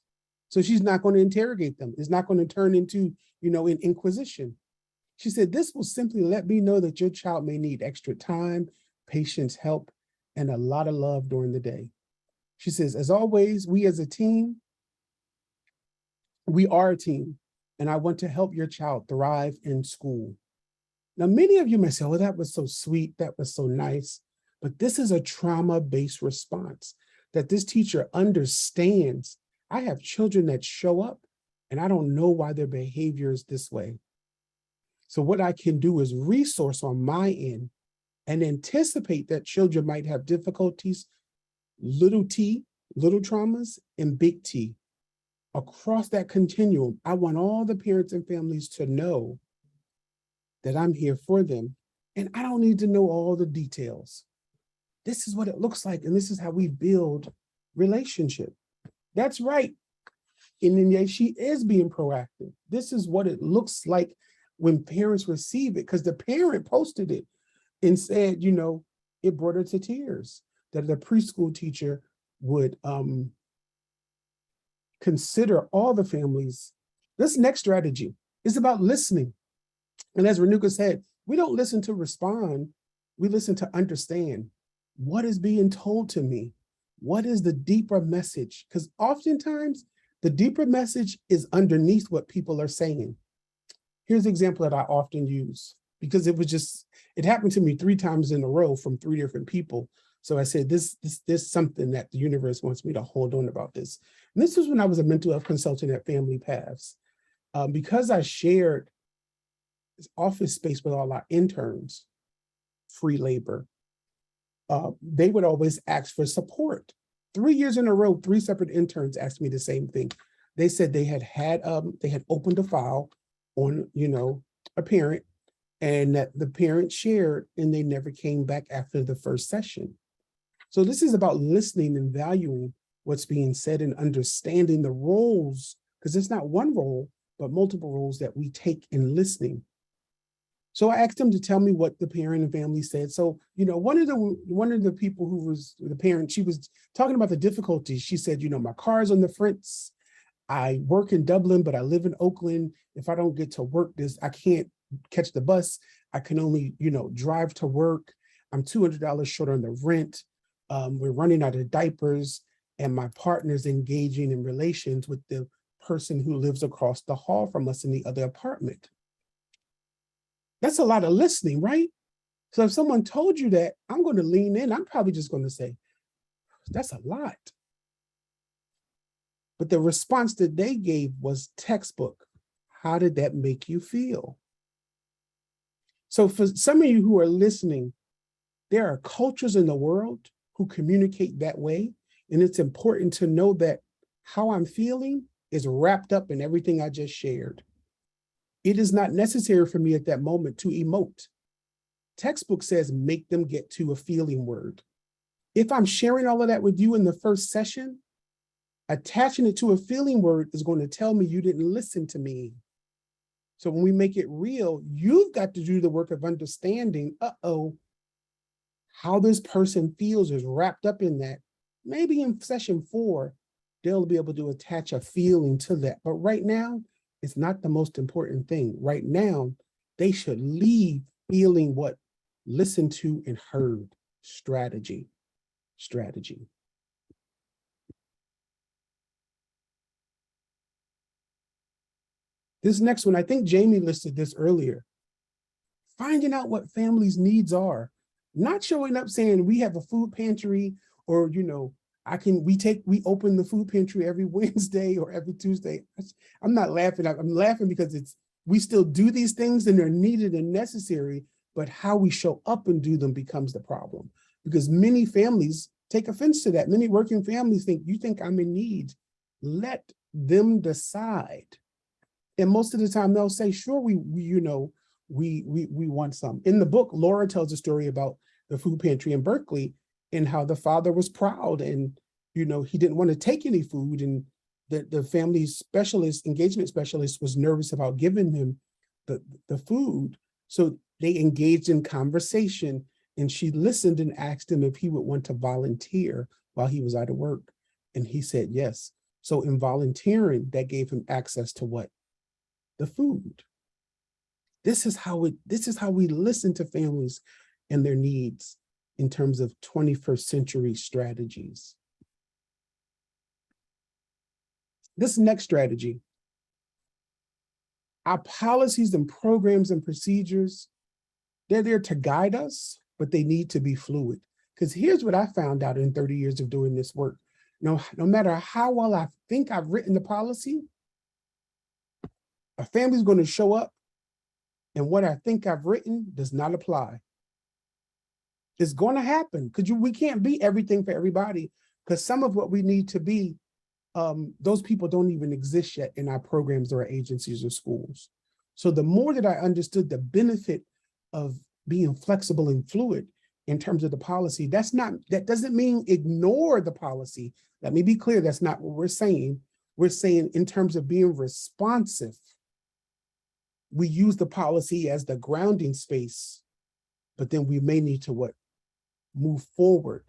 So she's not going to interrogate them. It's not going to turn into, you know, an inquisition. She said, this will simply let me know that your child may need extra time, patience, help, and a lot of love during the day. She says, as always, we as a team, we are a team, and I want to help your child thrive in school. Now, many of you may say, oh, that was so sweet, that was so nice, but this is a trauma-based response that this teacher understands. I have children that show up, and I don't know why their behavior is this way. So what I can do is resource on my end and anticipate that children might have difficulties, little t, little traumas, and big T. Across that continuum, I want all the parents and families to know that I'm here for them, and I don't need to know all the details. This is what it looks like, and this is how we build relationship. That's right. And then she is being proactive. This is what it looks like when parents receive it, because the parent posted it and said, you know, it brought her to tears that the preschool teacher would consider all the families. This next strategy is about listening. And as Renuka said, we don't listen to respond, we listen to understand. What is being told to me? What is the deeper message? Because oftentimes the deeper message is underneath what people are saying. Here's an example that I often use because it happened to me 3 times in a row from 3 different people. So I said, this is something that the universe wants me to hold on about this. And this was when I was a mental health consultant at Family Paths. Because I shared office space with all our interns, free labor, they would always ask for support. 3 years in a row, 3 separate interns asked me the same thing. They said they had opened a file on, you know, a parent, and that the parent shared, and they never came back after the first session. So this is about listening and valuing what's being said and understanding the roles, because it's not one role, but multiple roles that we take in listening. So I asked them to tell me what the parent and family said. So, you know, one of the people who was the parent, she was talking about the difficulties. She said, you know, my car's on the fritz. I work in Dublin, but I live in Oakland. If I don't get to work I can't catch the bus. I can only, you know, drive to work. I'm $200 short on the rent. We're running out of diapers, and my partner's engaging in relations with the person who lives across the hall from us in the other apartment. That's a lot of listening, right? So if someone told you that, I'm going to lean in. I'm probably just going to say, that's a lot. But the response that they gave was textbook. How did that make you feel? So for some of you who are listening, there are cultures in the world who communicate that way. And it's important to know that how I'm feeling is wrapped up in everything I just shared. It is not necessary for me at that moment to emote. Textbook says make them get to a feeling word. If I'm sharing all of that with you in the first session, attaching it to a feeling word is going to tell me you didn't listen to me. So when we make it real, you've got to do the work of understanding, how this person feels is wrapped up in that. Maybe in session 4, they'll be able to attach a feeling to that. But right now, it's not the most important thing. Right now, they should leave feeling what listened to and heard. Strategy. This next one, I think Jamie listed this earlier. Finding out what families' needs are. Not showing up saying we have a food pantry, or, you know, we open the food pantry every Wednesday or every Tuesday. I'm not laughing. I'm laughing because we still do these things and they're needed and necessary, but how we show up and do them becomes the problem. Because many families take offense to that. Many working families think, you think I'm in need. Let them decide. And most of the time they'll say, sure, we want some. In the book, Laura tells a story about the food pantry in Berkeley and how the father was proud and, you know, he didn't want to take any food, and the family specialist, engagement specialist, was nervous about giving him the food. So they engaged in conversation, and she listened and asked him if he would want to volunteer while he was out of work. And he said yes. So in volunteering, that gave him access to what? The food. This is how we listen to families and their needs in terms of 21st century strategies. This next strategy, our policies and programs and procedures, they're there to guide us, but they need to be fluid. Because here's what I found out in 30 years of doing this work. No matter how well I think I've written the policy, a family's going to show up and what I think I've written does not apply. It's going to happen because we can't be everything for everybody, because some of what we need to be, those people don't even exist yet in our programs or our agencies or schools. So the more that I understood the benefit of being flexible and fluid in terms of the policy, that doesn't mean ignore the policy. Let me be clear, that's not what we're saying. We're saying in terms of being responsive, we use the policy as the grounding space, but then we may need to move forward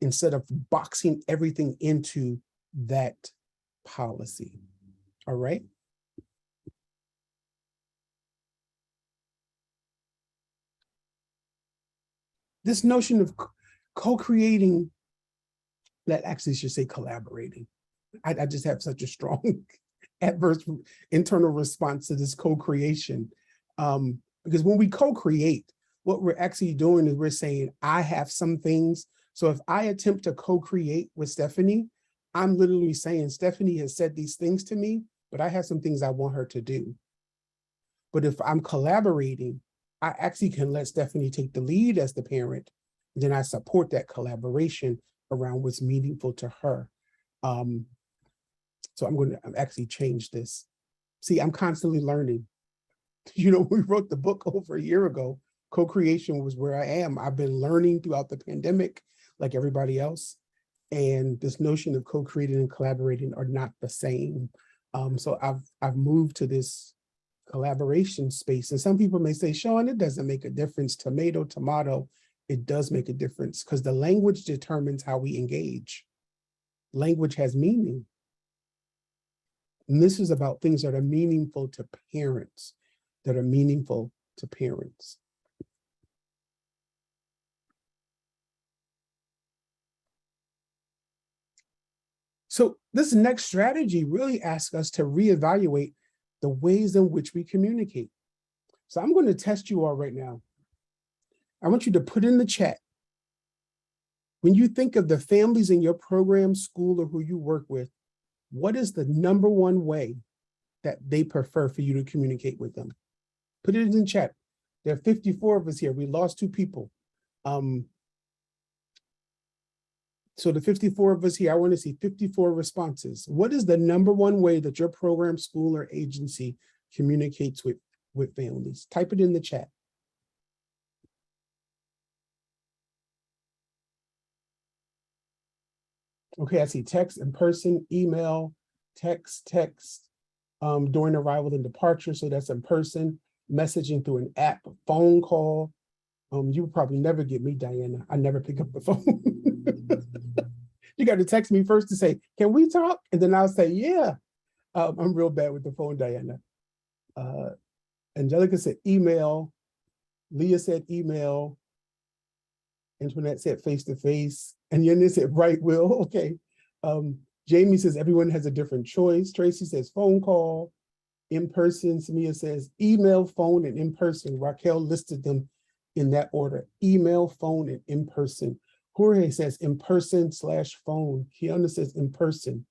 instead of boxing everything into that policy. All right. This notion of co-creating, that actually should say collaborating. I just have such a strong adverse internal response to this co-creation. Because when we co-create, what we're actually doing is we're saying, I have some things. So if I attempt to co-create with Stephanie, I'm literally saying, Stephanie has said these things to me, but I have some things I want her to do. But if I'm collaborating, I actually can let Stephanie take the lead as the parent, and then I support that collaboration around what's meaningful to her. So I'm going to actually change this. See, I'm constantly learning. You know, we wrote the book over a year ago. Co-creation was where I am. I've been learning throughout the pandemic, like everybody else. And this notion of co-creating and collaborating are not the same. So I've moved to this collaboration space. And some people may say, Shawn, it doesn't make a difference. Tomato, tomato. It does make a difference because the language determines how we engage. Language has meaning. And this is about things that are meaningful to parents, that are meaningful to parents. So this next strategy really asks us to reevaluate the ways in which we communicate. So I'm going to test you all right now. I want you to put in the chat, when you think of the families in your program, school, or who you work with, what is the number one way that they prefer for you to communicate with them? Put it in chat. There are 54 of us here. We lost 2 people. So the 54 of us here, I want to see 54 responses. What is the number one way that your program, school, or agency communicates with families? Type it in the chat. Okay, I see text, in person, email, text, during arrival and departure, so that's in person, messaging through an app, phone call. You would probably never get me, Diana. I never pick up the phone. You got to text me first to say, can we talk? And then I'll say, yeah. I'm real bad with the phone, Diana. Angelica said email. Leah said email. Antoinette said face-to-face. And Yenna said right, Will. Okay. Jamie says everyone has a different choice. Tracy says phone call, in person. Samia says email, phone, and in person. Raquel listed them in that order. Email, phone, and in person. Jorge says in person / phone. Kiana says in person.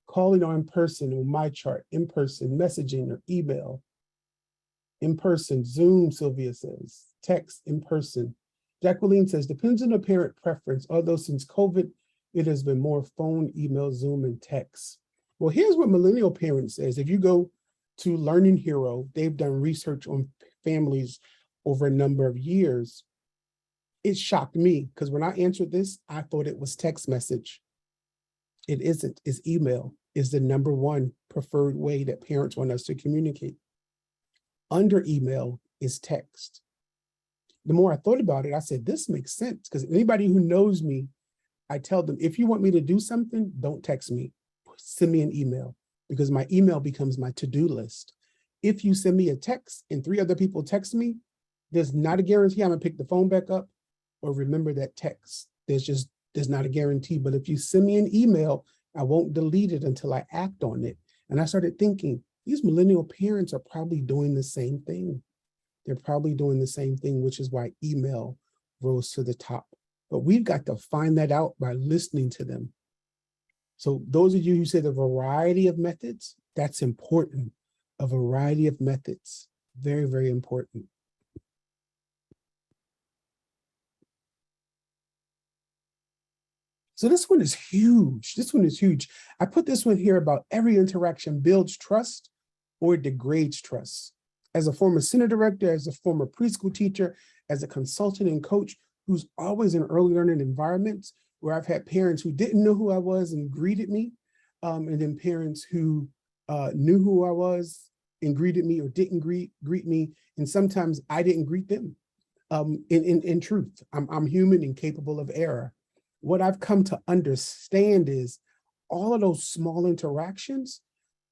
Calling or in person on my chart. In person, messaging or email. In person, Zoom, Sylvia says. Text, in person. Jacqueline says, depends on the parent preference, although since COVID, it has been more phone, email, Zoom, and text. Well, here's what millennial parents says. If you go to Learning Hero, they've done research on families over a number of years. It shocked me because when I answered this, I thought it was text message. It isn't. It's email is the number one preferred way that parents want us to communicate. Under email is text. The more I thought about it, I said, this makes sense because anybody who knows me, I tell them, if you want me to do something, don't text me. Send me an email because my email becomes my to-do list. If you send me a text and 3 other people text me, there's not a guarantee I'm gonna pick the phone back up or remember that text. There's not a guarantee, but if you send me an email, I won't delete it until I act on it. And I started thinking, these millennial parents are probably doing the same thing. They're probably doing the same thing, which is why email rose to the top. But we've got to find that out by listening to them. So those of you who said a variety of methods, that's important. A variety of methods, very, very important. So this one is huge. This one is huge. I put this one here about every interaction builds trust or degrades trust. As a former center director, as a former preschool teacher, as a consultant and coach who's always in early learning environments where I've had parents who didn't know who I was and greeted me, and then parents who knew who I was and greeted me or didn't greet me, and sometimes I didn't greet them. In truth, I'm human and capable of error. What I've come to understand is all of those small interactions,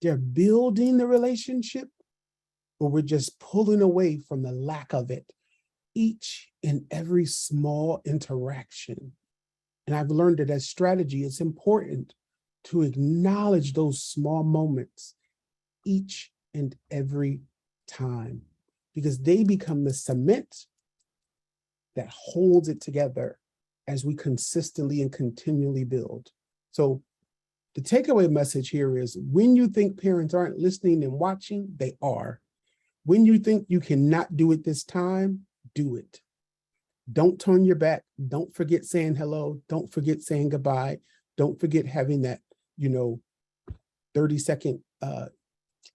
they're building the relationship, or we're just pulling away from the lack of it. Each and every small interaction. And I've learned that as strategy, it's important to acknowledge those small moments each and every time, because they become the cement that holds it together as we consistently and continually build. So the takeaway message here is when you think parents aren't listening and watching, they are. When you think you cannot do it this time, do it. Don't turn your back. Don't forget saying hello. Don't forget saying goodbye. Don't forget having that, 30-second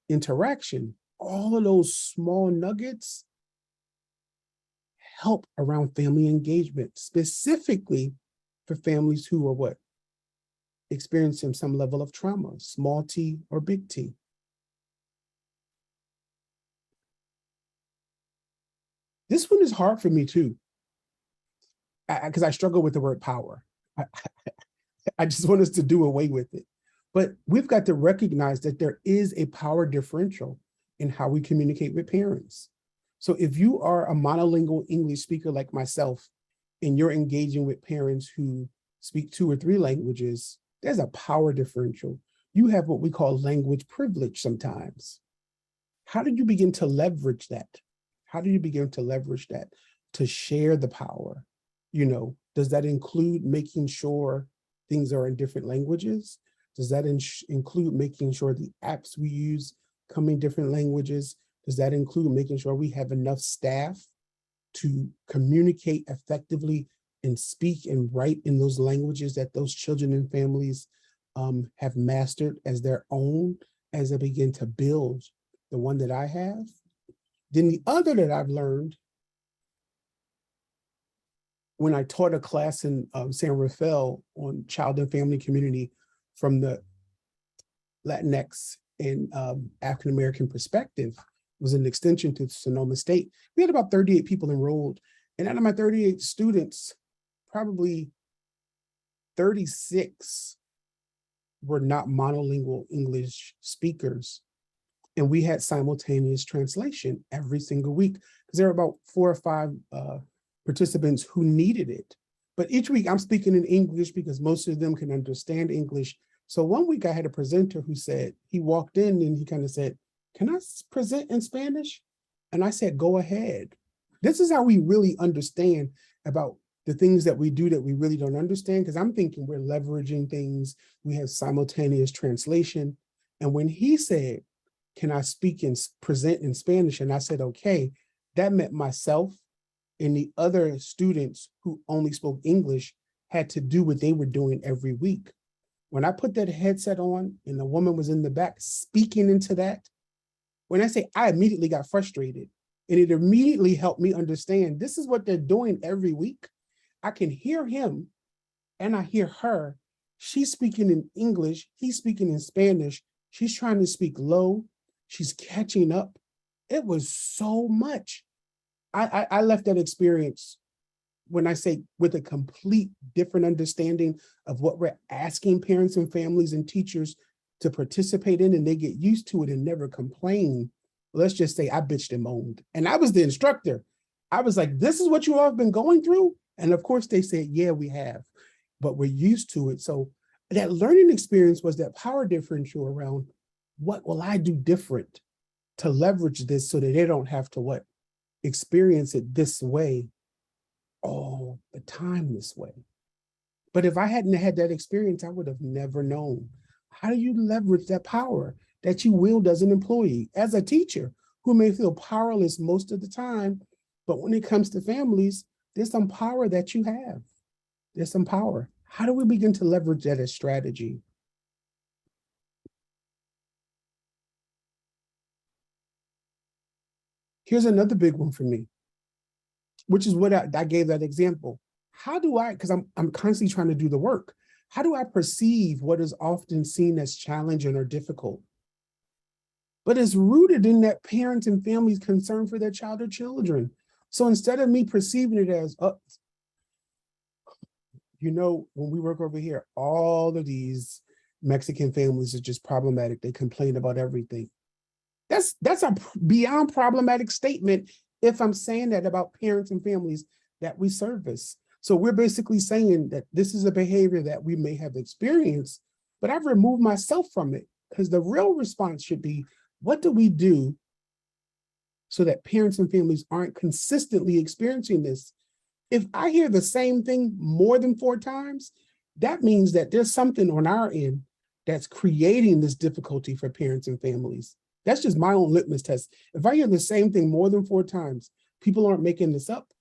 interaction. All of those small nuggets help around family engagement, specifically for families who are what? Experiencing some level of trauma, small T or big T. This one is hard for me too, because I struggle with the word power. I just want us to do away with it. But we've got to recognize that there is a power differential in how we communicate with parents. So if you are a monolingual English speaker like myself, and you're engaging with parents who speak 2 or 3 languages, there's a power differential. You have what we call language privilege sometimes. How did you begin to leverage that? How do you begin to leverage that to share the power? You know, does that include making sure things are in different languages? Does that include making sure the apps we use come in different languages? Does that include making sure we have enough staff to communicate effectively and speak and write in those languages that those children and families have mastered as their own as they begin to build the one that I have? Then the other that I've learned when I taught a class in San Rafael on child and family community from the Latinx and African-American perspective, was an extension to Sonoma State. We had about 38 people enrolled. And out of my 38 students, probably 36 were not monolingual English speakers. And we had simultaneous translation every single week because there were about 4 or 5 participants who needed it. But each week I'm speaking in English because most of them can understand English. So one week I had a presenter who said, he walked in and he kind of said, "Can I present in Spanish?" And I said, "Go ahead." This is how we really understand about the things that we do that we really don't understand, because I'm thinking we're leveraging things. We have simultaneous translation. And when he said, "Can I speak and present in Spanish?" and I said, "Okay," that meant myself and the other students who only spoke English had to do what they were doing every week. When I put that headset on and the woman was in the back speaking into that, when I say I immediately got frustrated, and it immediately helped me understand this is what they're doing every week. I can hear him and I hear her. She's speaking in English, he's speaking in Spanish. She's trying to speak low. She's catching up. It was so much. I left that experience, when I say with a complete different understanding of what we're asking parents and families and teachers to participate in, and they get used to it and never complain. Let's just say I bitched and moaned. And I was the instructor. I was like, "This is what you all have been going through?" And of course they said, "Yeah, we have, but we're used to it." So that learning experience was that power differential around what will I do different to leverage this so that they don't have to experience it this way all the time this way. But if I hadn't had that experience, I would have never known. How do you leverage that power that you wield as an employee, as a teacher who may feel powerless most of the time, but when it comes to families, there's some power that you have. There's some power. How do we begin to leverage that as strategy? Here's another big one for me, which is what I gave that example. How do I, because I'm constantly trying to do the work, how do I perceive what is often seen as challenging or difficult, but it's rooted in that parents and families' concern for their child or children? So instead of me perceiving it as, when we work over here, all of these Mexican families are just problematic. They complain about everything. That's a beyond problematic statement if I'm saying that about parents and families that we service. So we're basically saying that this is a behavior that we may have experienced, but I've removed myself from it, because the real response should be, what do we do so that parents and families aren't consistently experiencing this? If I hear the same thing more than 4 times, that means that there's something on our end that's creating this difficulty for parents and families. That's just my own litmus test. If I hear the same thing more than 4 times, people aren't making this up.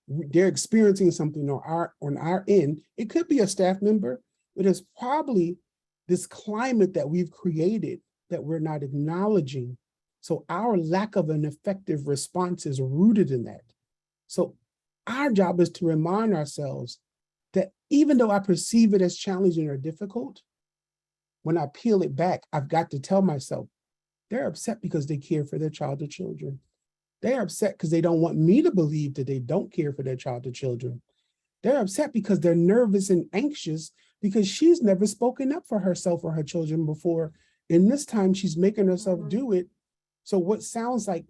They're experiencing something on our end. It could be a staff member, but it's probably this climate that we've created that we're not acknowledging. So our lack of an effective response is rooted in that. So our job is to remind ourselves that even though I perceive it as challenging or difficult, when I peel it back, I've got to tell myself, they're upset because they care for their child or children. They're upset because they don't want me to believe that they don't care for their child or children. They're upset because they're nervous and anxious because she's never spoken up for herself or her children before. And this time she's making herself do it. So what sounds like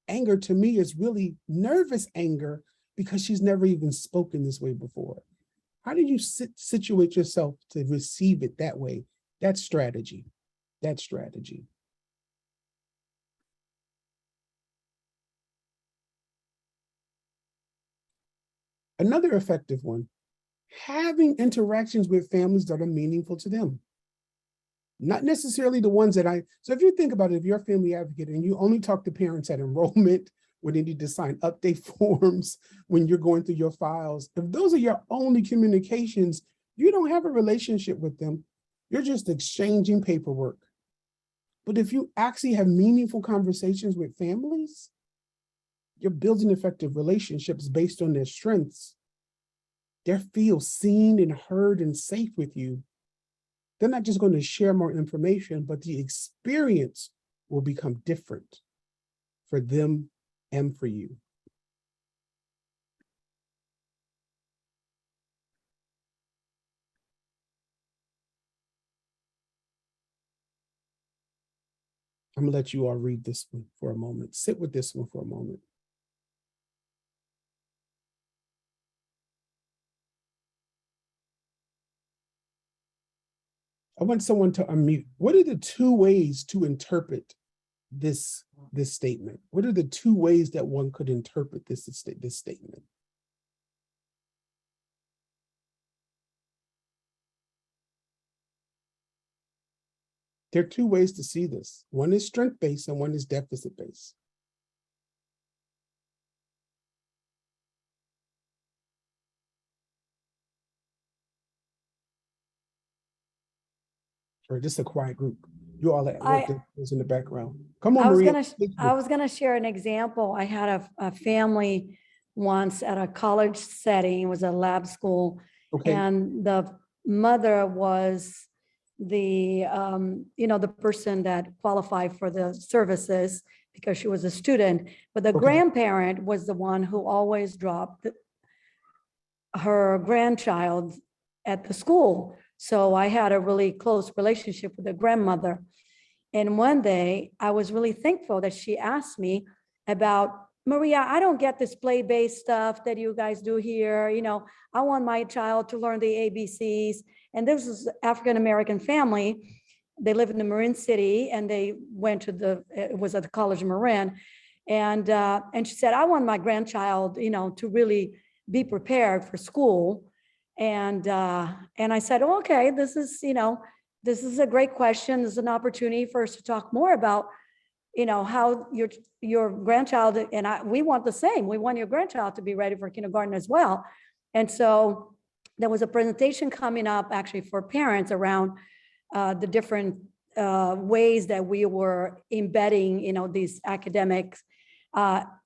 anger to me is really nervous anger because she's never even spoken this way before. How do you situate yourself to receive it that way? That's strategy. That's strategy. Another effective one, having interactions with families that are meaningful to them. Not necessarily the ones that so if you think about it, if you're a family advocate and you only talk to parents at enrollment, when they need to sign update forms, when you're going through your files, if those are your only communications, you don't have a relationship with them. You're just exchanging paperwork. But if you actually have meaningful conversations with families, you're building effective relationships based on their strengths. They feel seen and heard and safe with you. They're not just going to share more information, but the experience will become different for them and for you. I'm gonna let you all read this one for a moment. Sit with this one for a moment. I want someone to unmute. What are the two ways to interpret this statement? What are the two ways that one could interpret this statement? There are two ways to see this. One is strength-based and one is deficit-based. Or just a quiet group. You all at work, there's in the background. Come on, Maria. I was gonna share an example. I had a family once at a college setting. It was a lab school. Okay. And the mother was the the person that qualified for the services because she was a student, but the grandparent was the one who always dropped her grandchild at the school. So I had a really close relationship with the grandmother. And one day I was really thankful that she asked me about, Maria, I don't get this play-based stuff that you guys do here. I want my child to learn the ABCs. And this is African-American family. They live in the Marin City and they went to it was at the College of Marin. And she said, I want my grandchild, to really be prepared for school. And I said, oh, okay, this is a great question. This is an opportunity for us to talk more about, how your grandchild we want the same. We want your grandchild to be ready for kindergarten as well. And so there was a presentation coming up actually for parents around the different ways that we were embedding, these academics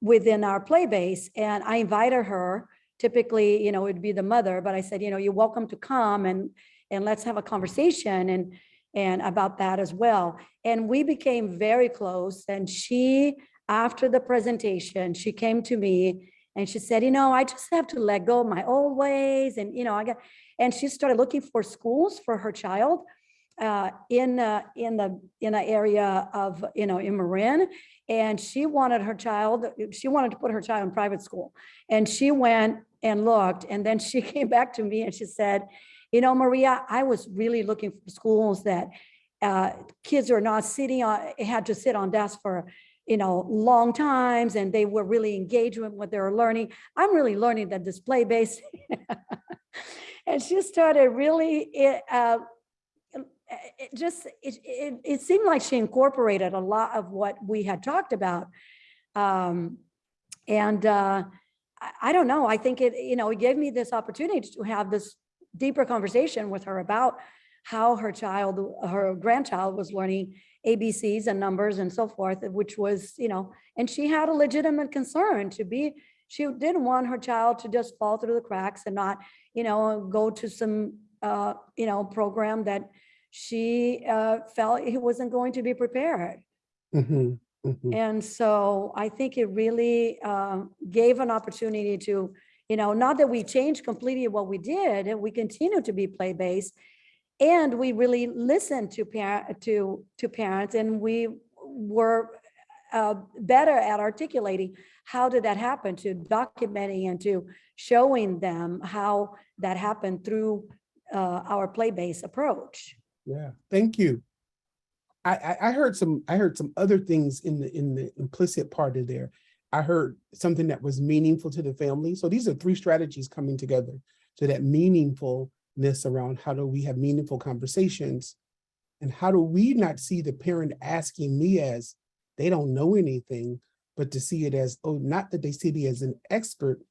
within our play base. And I invited her. Typically, it'd be the mother, but I said, you're welcome to come and let's have a conversation and about that as well. And we became very close. And she, after the presentation, she came to me and she said, I just have to let go of my old ways. And, and she started looking for schools for her child in the area of, in Marin. And she wanted to put her child in private school. And she went and looked, and then she came back to me and she said, Maria, I was really looking for schools that kids are not had to sit on desks for, long times, and they were really engaged with what they were learning. I'm really learning that display based. And she started really, it seemed like she incorporated a lot of what we had talked about. I don't know, I think it gave me this opportunity to have this deeper conversation with her about how her grandchild was learning ABCs and numbers and so forth, which was, and she had a legitimate concern she didn't want her child to just fall through the cracks and not, go to some, program that she felt he wasn't going to be prepared. Mm-hmm. Mhm. And so I think it really gave an opportunity to, not that we changed completely what we did, and we continue to be play-based, and we really listened to parents, and we were better at articulating how did that happen, to documenting and to showing them how that happened through our play-based approach. Yeah, thank you. I heard some other things in the implicit part of there. I heard something that was meaningful to the family. So these are 3 strategies coming together. So that meaningfulness around how do we have meaningful conversations, and how do we not see the parent asking me as they don't know anything, but to see it as, oh, not that they see me as an expert,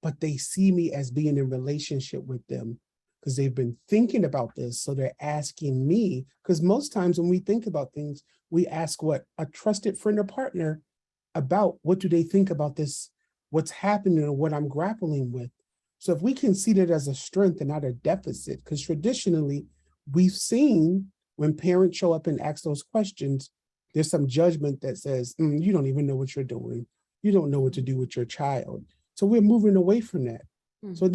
but they see me as being in relationship with them because they've been thinking about this. So they're asking me, because most times when we think about things, we ask what a trusted friend or partner about what do they think about this, what's happening or what I'm grappling with. So if we can see that as a strength and not a deficit, because traditionally we've seen when parents show up and ask those questions, there's some judgment that says, you don't even know what you're doing. You don't know what to do with your child. So we're moving away from that. So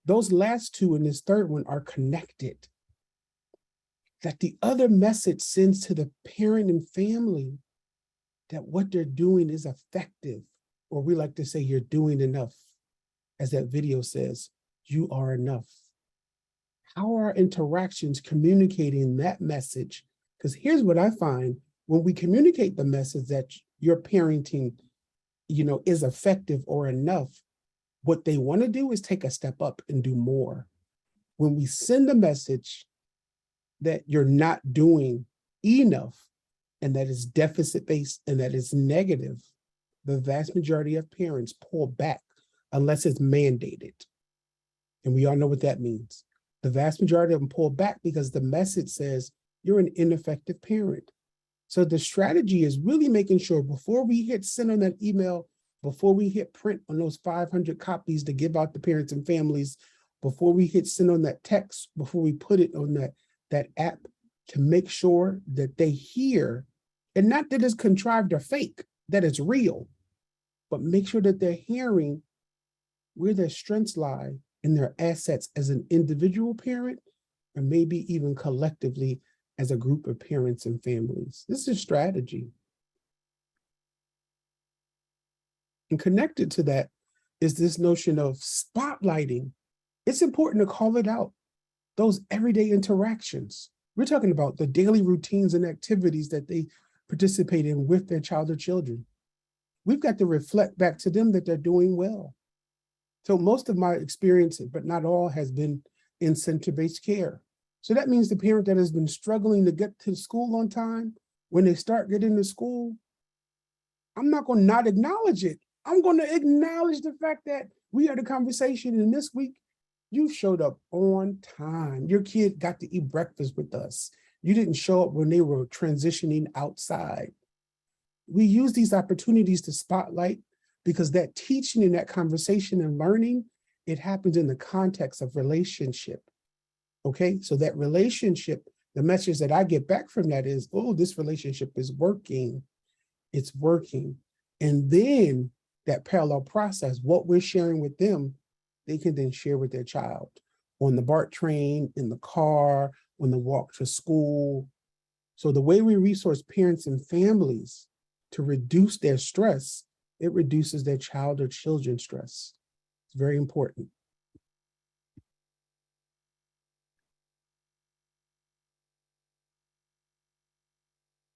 those last 2 and this third one are connected. That the other message sends to the parent and family that what they're doing is effective, or we like to say you're doing enough. As that video says, you are enough. How are our interactions communicating that message? Because here's what I find, when we communicate the message that your parenting, is effective or enough, what they want to do is take a step up and do more. When we send a message that you're not doing enough, and that is deficit-based and that is negative, the vast majority of parents pull back unless it's mandated. And we all know what that means. The vast majority of them pull back because the message says you're an ineffective parent. So the strategy is really making sure before we hit send on that email, before we hit print on those 500 copies to give out to parents and families, before we hit send on that text, before we put it on that app, to make sure that they hear, and not that it's contrived or fake, that it's real, but make sure that they're hearing where their strengths lie and their assets as an individual parent, or maybe even collectively as a group of parents and families. This is strategy. And connected to that is this notion of spotlighting. It's important to call it out. Those everyday interactions. We're talking about the daily routines and activities that they participate in with their child or children. We've got to reflect back to them that they're doing well. So most of my experience, but not all, has been in center-based care. So that means the parent that has been struggling to get to school on time, when they start getting to school, I'm not going to not acknowledge it. I'm going to acknowledge the fact that we had a conversation, and this week you showed up on time. Your kid got to eat breakfast with us. You didn't show up when they were transitioning outside. We use these opportunities to spotlight, because that teaching and that conversation and learning, it happens in the context of relationship. Okay, so that relationship, the message that I get back from that is, oh, this relationship is working. It's working. And then that parallel process, what we're sharing with them, they can then share with their child on the BART train, in the car, on the walk to school. So the way we resource parents and families to reduce their stress, it reduces their child or children's stress. It's very important.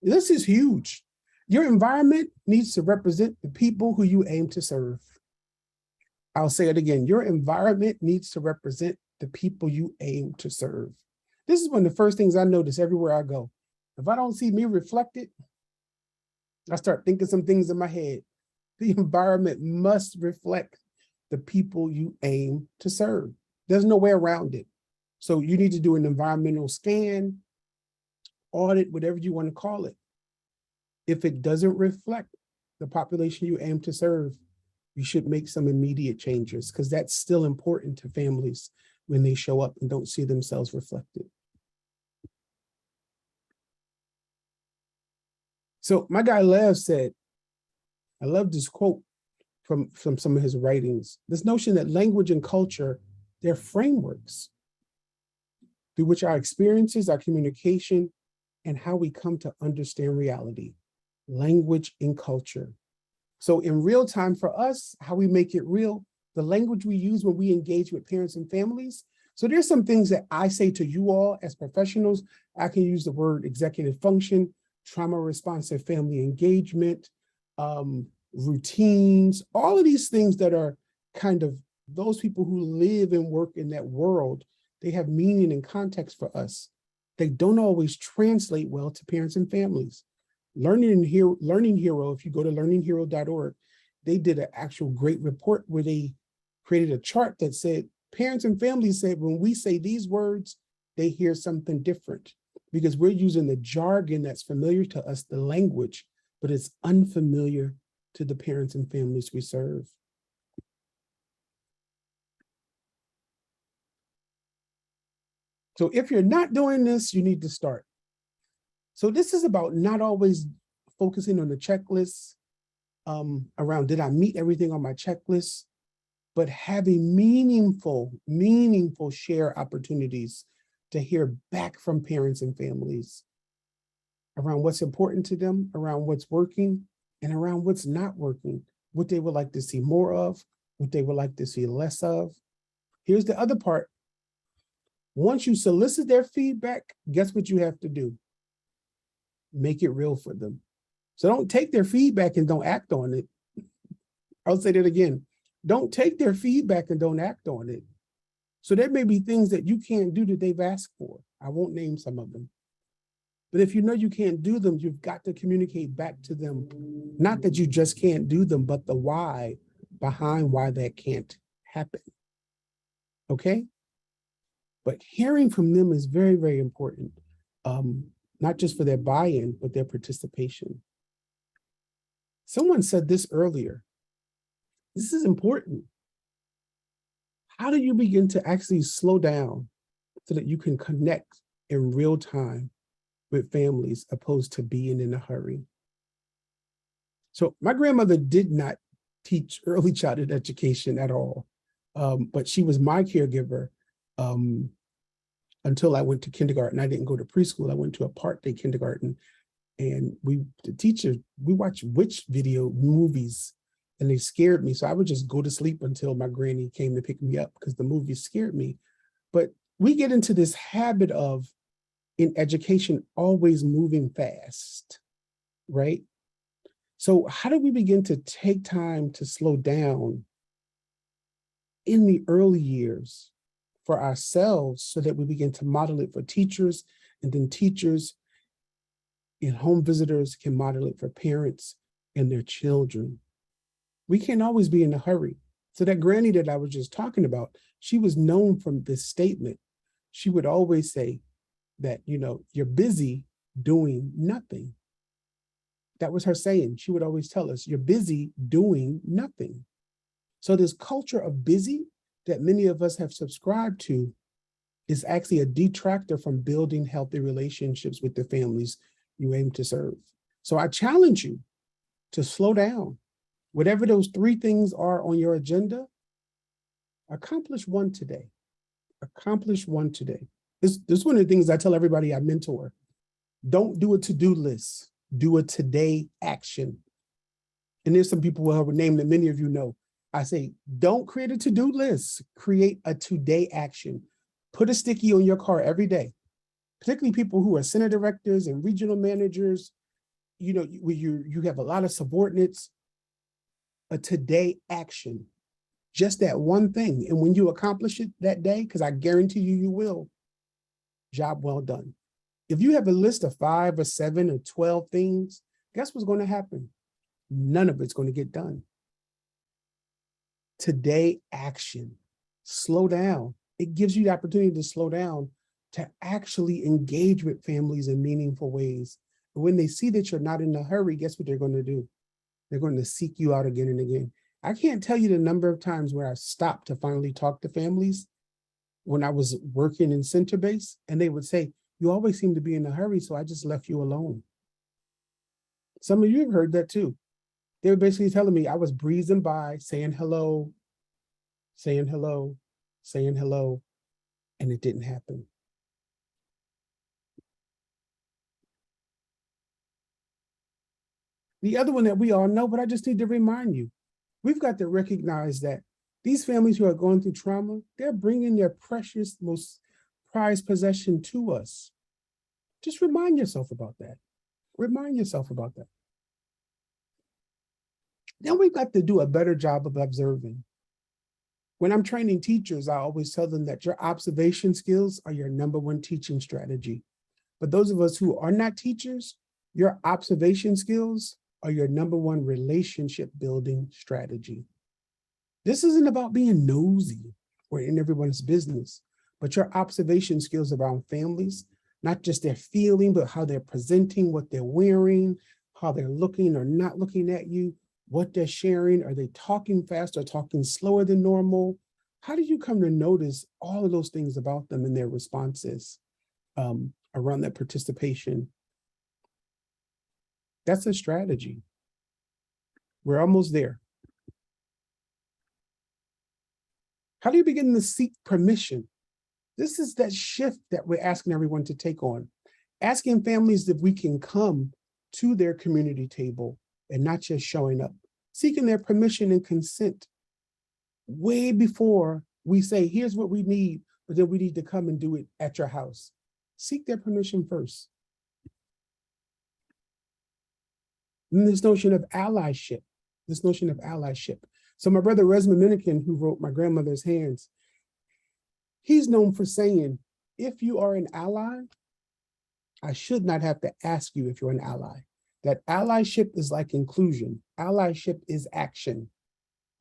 This is huge. Your environment needs to represent the people who you aim to serve. I'll say it again. Your environment needs to represent the people you aim to serve. This is one of the first things I notice everywhere I go. If I don't see me reflected, I start thinking some things in my head. The environment must reflect the people you aim to serve. There's no way around it. So you need to do an environmental scan, audit, whatever you want to call it. If it doesn't reflect the population you aim to serve, you should make some immediate changes, because that's still important to families when they show up and don't see themselves reflected. So my guy Lev said, I love this quote from some of his writings, this notion that language and culture, they're frameworks through which our experiences, our communication, and how we come to understand reality, language and culture. So in real time for us, how we make it real, the language we use when we engage with parents and families. So there's some things that I say to you all as professionals. I can use the word executive function, trauma responsive family engagement, routines, all of these things that are kind of those people who live and work in that world, they have meaning and context for us. They don't always translate well to parents and families. Learning Hero, if you go to learninghero.org, they did an actual great report where they created a chart that said, parents and families said, when we say these words, they hear something different because we're using the jargon that's familiar to us, the language, but it's unfamiliar to the parents and families we serve. So if you're not doing this, you need to start. So this is about not always focusing on the checklist around, did I meet everything on my checklist? But having meaningful share opportunities to hear back from parents and families around what's important to them, around what's working, and around what's not working, what they would like to see more of, what they would like to see less of. Here's the other part. Once you solicit their feedback, guess what you have to do? Make it real for them. So don't take their feedback and don't act on it. I'll say that again. Don't take their feedback and don't act on it. So there may be things that you can't do that they've asked for. I won't name some of them. But if you know you can't do them, you've got to communicate back to them. Not that you just can't do them, but the why behind why that can't happen. Okay? But hearing from them is very, very important. Not just for their buy-in, but their participation. Someone said this earlier. This is important. How do you begin to actually slow down so that you can connect in real time with families opposed to being in a hurry? So my grandmother did not teach early childhood education at all, but she was my caregiver until I went to kindergarten. I didn't go to preschool. I went to a part-day kindergarten, and we watched witch video movies, and they scared me. So I would just go to sleep until my granny came to pick me up because the movies scared me. But we get into this habit of, in education, always moving fast, right? So how do we begin to take time to slow down in the early years for ourselves so that we begin to model it for teachers, and then teachers and home visitors can model it for parents and their children? We can't always be in a hurry. So that granny that I was just talking about, she was known from this statement. She would always say that, you're busy doing nothing. That was her saying. She would always tell us, you're busy doing nothing. So this culture of busy that many of us have subscribed to is actually a detractor from building healthy relationships with the families you aim to serve. So I challenge you to slow down. Whatever those 3 things are on your agenda, accomplish one today. Accomplish one today. This is one of the things I tell everybody I mentor. Don't do a to-do list. Do a today action. And there's some people who have a name that many of you know. I say, don't create a to-do list. Create a today action. Put a sticky on your car every day, particularly people who are center directors and regional managers, where you have a lot of subordinates. A today action, just that one thing. And when you accomplish it that day, because I guarantee you will, job well done. If you have a list of 5 or 7 or 12 things, guess what's going to happen? None of it's going to get done. Today action, slow down. It gives you the opportunity to slow down, to actually engage with families in meaningful ways. And when they see that you're not in a hurry, guess what they're going to do? They're going to seek you out again and again. I can't tell you the number of times where I stopped to finally talk to families when I was working in center base, and they would say, you always seem to be in a hurry, so I just left you alone. Some of you have heard that too. They were basically telling me I was breezing by, saying hello, saying hello, saying hello, and it didn't happen. The other one that we all know, but I just need to remind you, we've got to recognize that these families who are going through trauma, they're bringing their precious, most prized possession to us. Just remind yourself about that. Remind yourself about that. Then we've got to do a better job of observing. When I'm training teachers, I always tell them that your observation skills are your #1 teaching strategy. But those of us who are not teachers, your observation skills are your #1 relationship building strategy. This isn't about being nosy or in everyone's business, but your observation skills around families, not just their feeling, but how they're presenting, what they're wearing, how they're looking or not looking at you, what they're sharing. Are they talking fast or talking slower than normal? How did you come to notice all of those things about them and their responses around that participation? That's a strategy. We're almost there. How do you begin to seek permission? This is that shift that we're asking everyone to take on. Asking families if we can come to their community table and not just showing up. Seeking their permission and consent way before we say, here's what we need, but then we need to come and do it at your house. Seek their permission first. And this notion of allyship, So my brother Resma Minikin, who wrote My Grandmother's Hands, he's known for saying, if you are an ally, I should not have to ask you if you're an ally. That allyship is like inclusion. Allyship is action.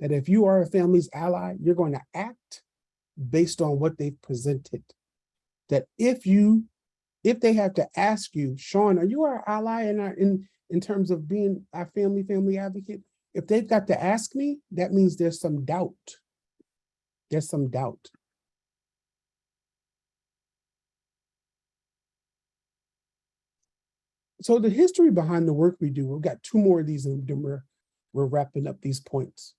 That if you are a family's ally, you're going to act based on what they've presented. That if they have to ask you, Shawn, are you our ally in terms of being our family advocate? If they've got to ask me, that means there's some doubt. There's some doubt. So the history behind the work we do, we've got 2 more of these and then we're wrapping up these points.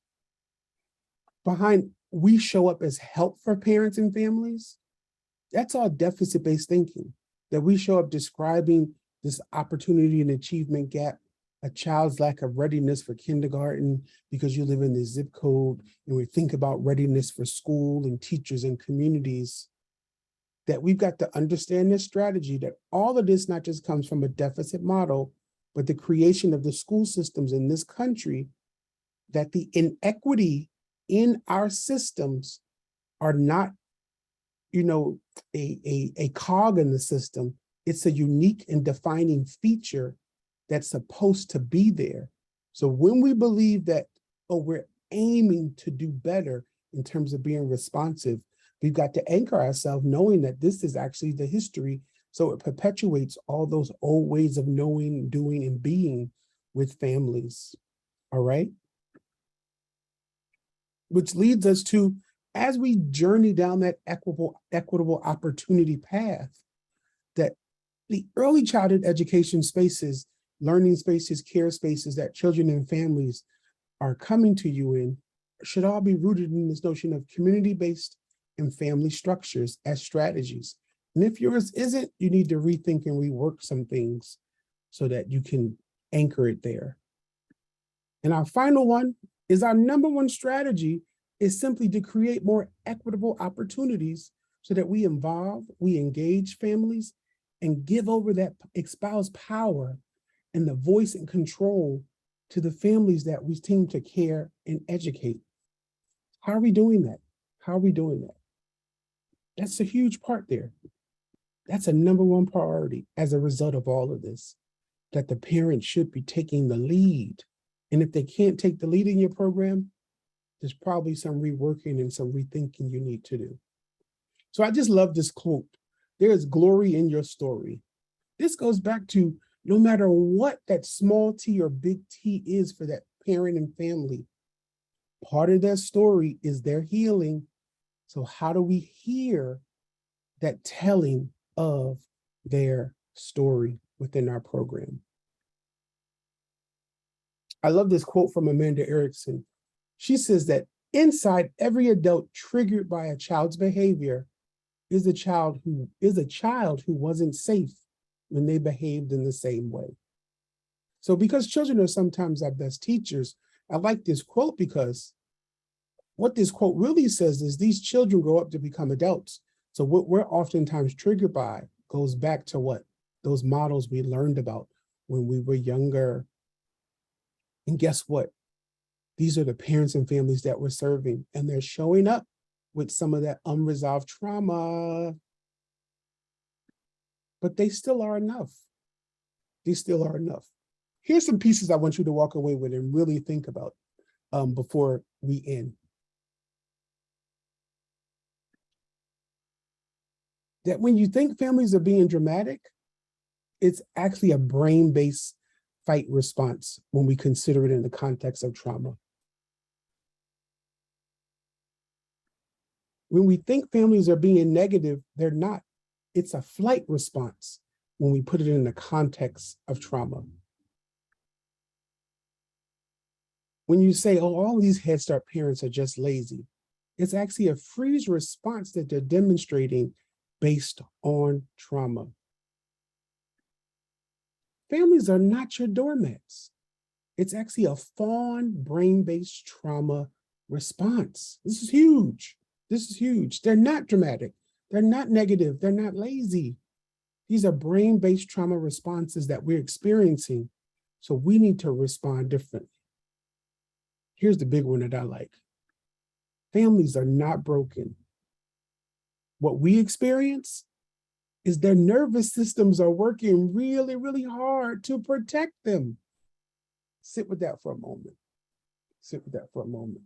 Behind we show up as help for parents and families, that's all deficit-based thinking, that we show up describing this opportunity and achievement gap, a child's lack of readiness for kindergarten because you live in the zip code, and we think about readiness for school and teachers and communities, that we've got to understand this strategy, that all of this not just comes from a deficit model, but the creation of the school systems in this country, that the inequity in our systems are not, a cog in the system. It's a unique and defining feature that's supposed to be there. So when we believe that, we're aiming to do better in terms of being responsive, we've got to anchor ourselves knowing that this is actually the history. So it perpetuates all those old ways of knowing, doing, and being with families. All right. Which leads us to, as we journey down that equitable opportunity path, that the early childhood education spaces, learning spaces, care spaces that children and families are coming to you in should all be rooted in this notion of community-based and family structures as strategies. And if yours isn't, you need to rethink and rework some things so that you can anchor it there. And our final one is our #1 strategy is simply to create more equitable opportunities so that we involve, we engage families and give over that, espouse power and the voice and control to the families that we seem to care and educate. How are we doing that? How are we doing that? That's a huge part there. That's a #1 priority as a result of all of this, that the parents should be taking the lead. And if they can't take the lead in your program, there's probably some reworking and some rethinking you need to do. So I just love this quote. There is glory in your story. This goes back to no matter what that small T or big T is for that parent and family, part of their story is their healing. So how do we hear that telling of their story within our program? I love this quote from Amanda Erickson. She says that inside every adult triggered by a child's behavior is a child who wasn't safe when they behaved in the same way. So because children are sometimes our best teachers, I like this quote because what this quote really says is these children grow up to become adults. So what we're oftentimes triggered by goes back to what? Those models we learned about when we were younger. And guess what? These are the parents and families that we're serving, and they're showing up with some of that unresolved trauma. But they still are enough. They still are enough. Here's some pieces I want you to walk away with and really think about before we end. That when you think families are being dramatic, it's actually a brain-based fight response when we consider it in the context of trauma. When we think families are being negative, they're not. It's a flight response when we put it in the context of trauma. When you say, oh, all these Head Start parents are just lazy, it's actually a freeze response that they're demonstrating based on trauma. Families are not your doormats. It's actually a fawn brain-based trauma response. This is huge. This is huge. They're not dramatic. They're not negative. They're not lazy. These are brain-based trauma responses that we're experiencing. So we need to respond differently. Here's the big one that I like. Families are not broken. What we experience is their nervous systems are working really, really hard to protect them. Sit with that for a moment. Sit with that for a moment.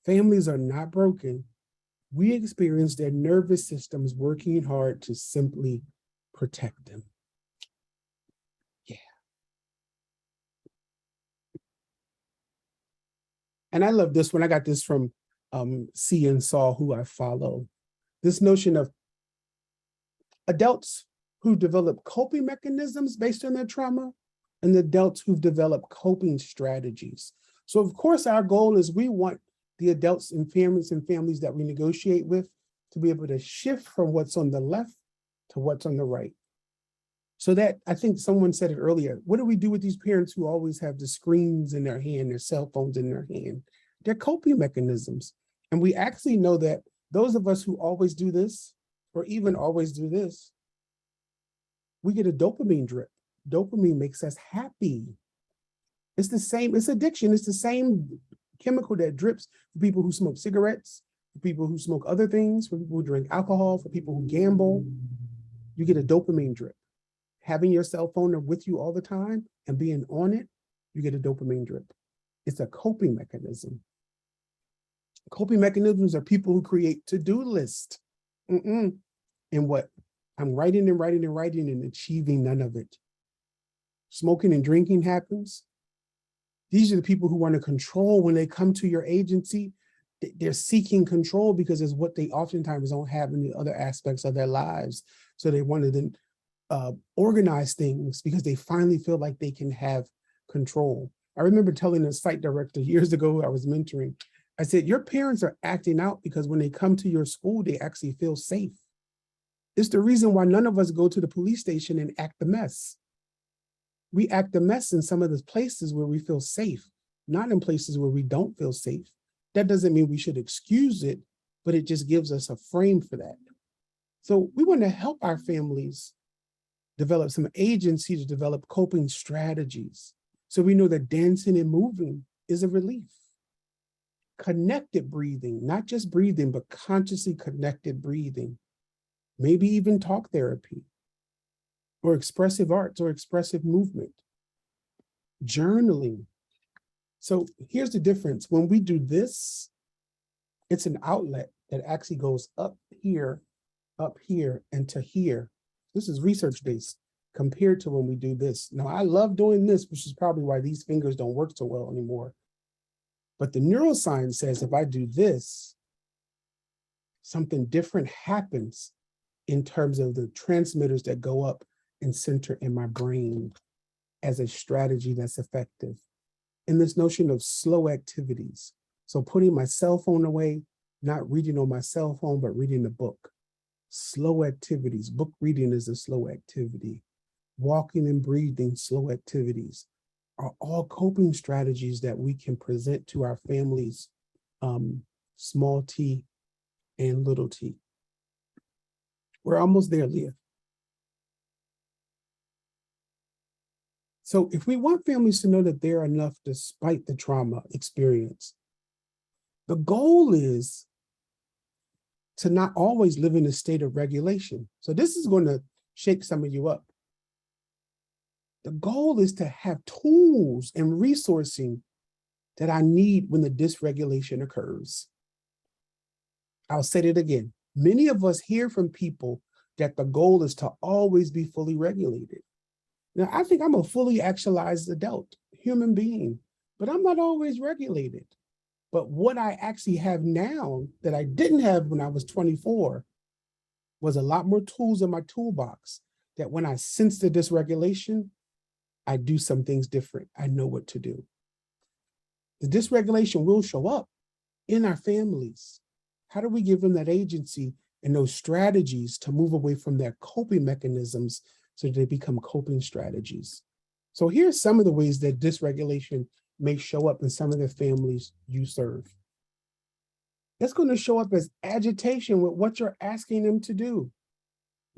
Families are not broken. We experience their nervous systems working hard to simply protect them. Yeah. And I love this one. I got this from C and Saul, who I follow. This notion of adults who develop coping mechanisms based on their trauma and the adults who've developed coping strategies. So of course, our goal is we want the adults and families that we negotiate with to be able to shift from what's on the left to what's on the right. So that, I think someone said it earlier, what do we do with these parents who always have the screens in their hand, their cell phones in their hand? They're coping mechanisms. And we actually know that those of us who always do this, or even always do this, we get a dopamine drip. Dopamine makes us happy. It's the same, it's addiction. It's the same chemical that drips for people who smoke cigarettes, for people who smoke other things, for people who drink alcohol, for people who gamble. You get a dopamine drip. Having your cell phone with you all the time and being on it, you get a dopamine drip. It's a coping mechanism. Coping mechanisms are people who create to-do lists. And what? I'm writing and writing and writing and achieving none of it. Smoking and drinking happens. These are the people who want to control when they come to your agency. They're seeking control because it's what they oftentimes don't have in the other aspects of their lives. So they want to then organize things because they finally feel like they can have control. I remember telling a site director years ago who I was mentoring, I said, your parents are acting out because when they come to your school, they actually feel safe. It's the reason why none of us go to the police station and act the mess. We act the mess in some of the places where we feel safe, not in places where we don't feel safe. That doesn't mean we should excuse it, but it just gives us a frame for that. So we want to help our families develop some agency to develop coping strategies. So we know that dancing and moving is a relief. Connected breathing, not just breathing, but consciously connected breathing. Maybe even talk therapy, or expressive arts, or expressive movement. Journaling. So here's the difference. When we do this, it's an outlet that actually goes up here, and to here. This is research-based compared to when we do this. Now, I love doing this, which is probably why these fingers don't work so well anymore. But the neuroscience says if I do this, something different happens in terms of the transmitters that go up and center in my brain as a strategy that's effective. And this notion of slow activities. So putting my cell phone away, not reading on my cell phone, but reading a book. Slow activities. Book reading is a slow activity. Walking and breathing, slow activities, are all coping strategies that we can present to our families, small t and little t. We're almost there, Leah. So if we want families to know that they're enough despite the trauma experience, the goal is to not always live in a state of regulation. So this is going to shake some of you up. The goal is to have tools and resourcing that I need when the dysregulation occurs. I'll say it again. Many of us hear from people that the goal is to always be fully regulated. Now, I think I'm a fully actualized adult, human being, but I'm not always regulated. But what I actually have now that I didn't have when I was 24 was a lot more tools in my toolbox that when I sense the dysregulation, I do some things different. I know what to do. The dysregulation will show up in our families. How do we give them that agency and those strategies to move away from their coping mechanisms so they become coping strategies? So here's some of the ways that dysregulation may show up in some of the families you serve. It's going to show up as agitation with what you're asking them to do.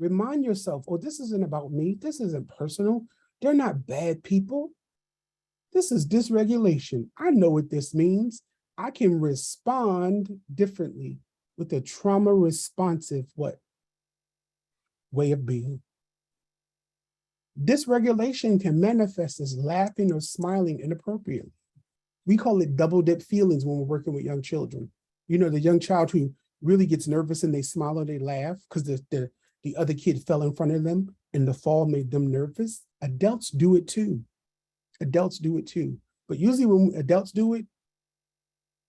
Remind yourself, oh, this isn't about me. This isn't personal. They're not bad people. This is dysregulation. I know what this means. I can respond differently with a trauma responsive way of being. Dysregulation can manifest as laughing or smiling inappropriately. We call it double dip feelings when we're working with young children. You know, the young child who really gets nervous and they smile or they laugh because the other kid fell in front of them and the fall made them nervous. Adults do it too. Adults do it too. But usually when adults do it,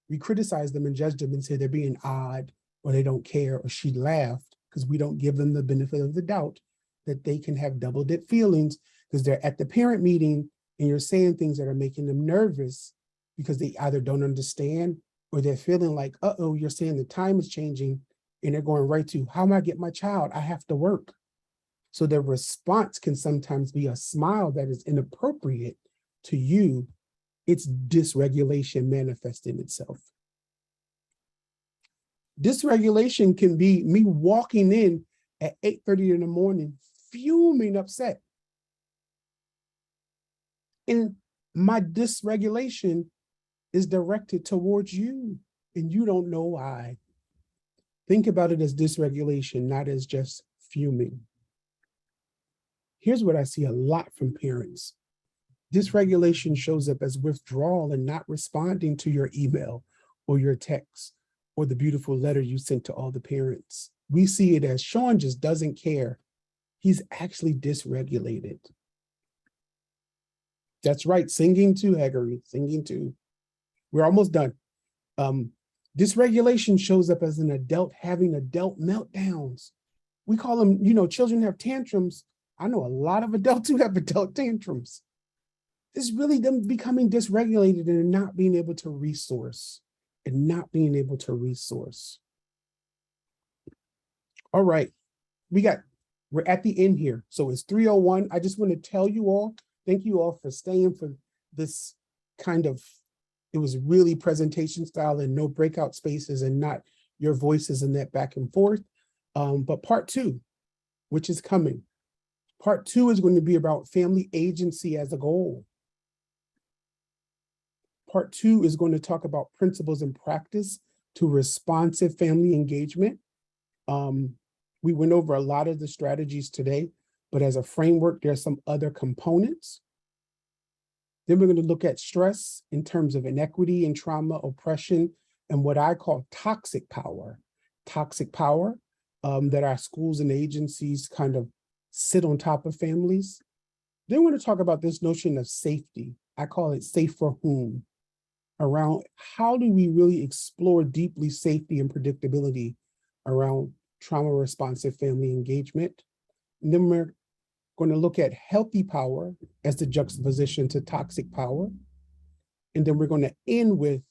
we criticize them and judge them and say they're being odd or they don't care or she laughed because we don't give them the benefit of the doubt that they can have double dip feelings because they're at the parent meeting and you're saying things that are making them nervous because they either don't understand or they're feeling like, uh-oh, you're saying the time is changing and they're going right to, how am I get my child? I have to work. So their response can sometimes be a smile that is inappropriate to you. It's dysregulation manifesting itself. Dysregulation can be me walking in at 8:30 in the morning, fuming upset. And my dysregulation is directed towards you, and you don't know why. Think about it as dysregulation, not as just fuming. Here's what I see a lot from parents. Dysregulation shows up as withdrawal and not responding to your email or your text or the beautiful letter you sent to all the parents. We see it as Shawn just doesn't care. He's actually dysregulated. That's right, singing too, Haggery, singing too. We're almost done. Dysregulation shows up as an adult having adult meltdowns. We call them, you know, children have tantrums. I know a lot of adults who have adult tantrums. It's really them becoming dysregulated and not being able to resource and not being able to resource. All right, we're at the end here. So it's 3:01. I just want to tell you all, thank you all for staying for this kind of, it was really presentation style and no breakout spaces and not your voices and that back and forth. But part 2, which is coming. Part 2 is going to be about family agency as a goal. Part 2 is going to talk about principles and practice to responsive family engagement. We went over a lot of the strategies today, but as a framework, there's some other components. Then we're going to look at stress in terms of inequity and trauma, oppression, and what I call toxic power. Toxic power that our schools and agencies kind of sit on top of families. Then we're going to talk about this notion of safety. I call it safe for whom, around how do we really explore deeply safety and predictability around trauma responsive family engagement. And then we're going to look at healthy power as the juxtaposition to toxic power. And then we're going to end with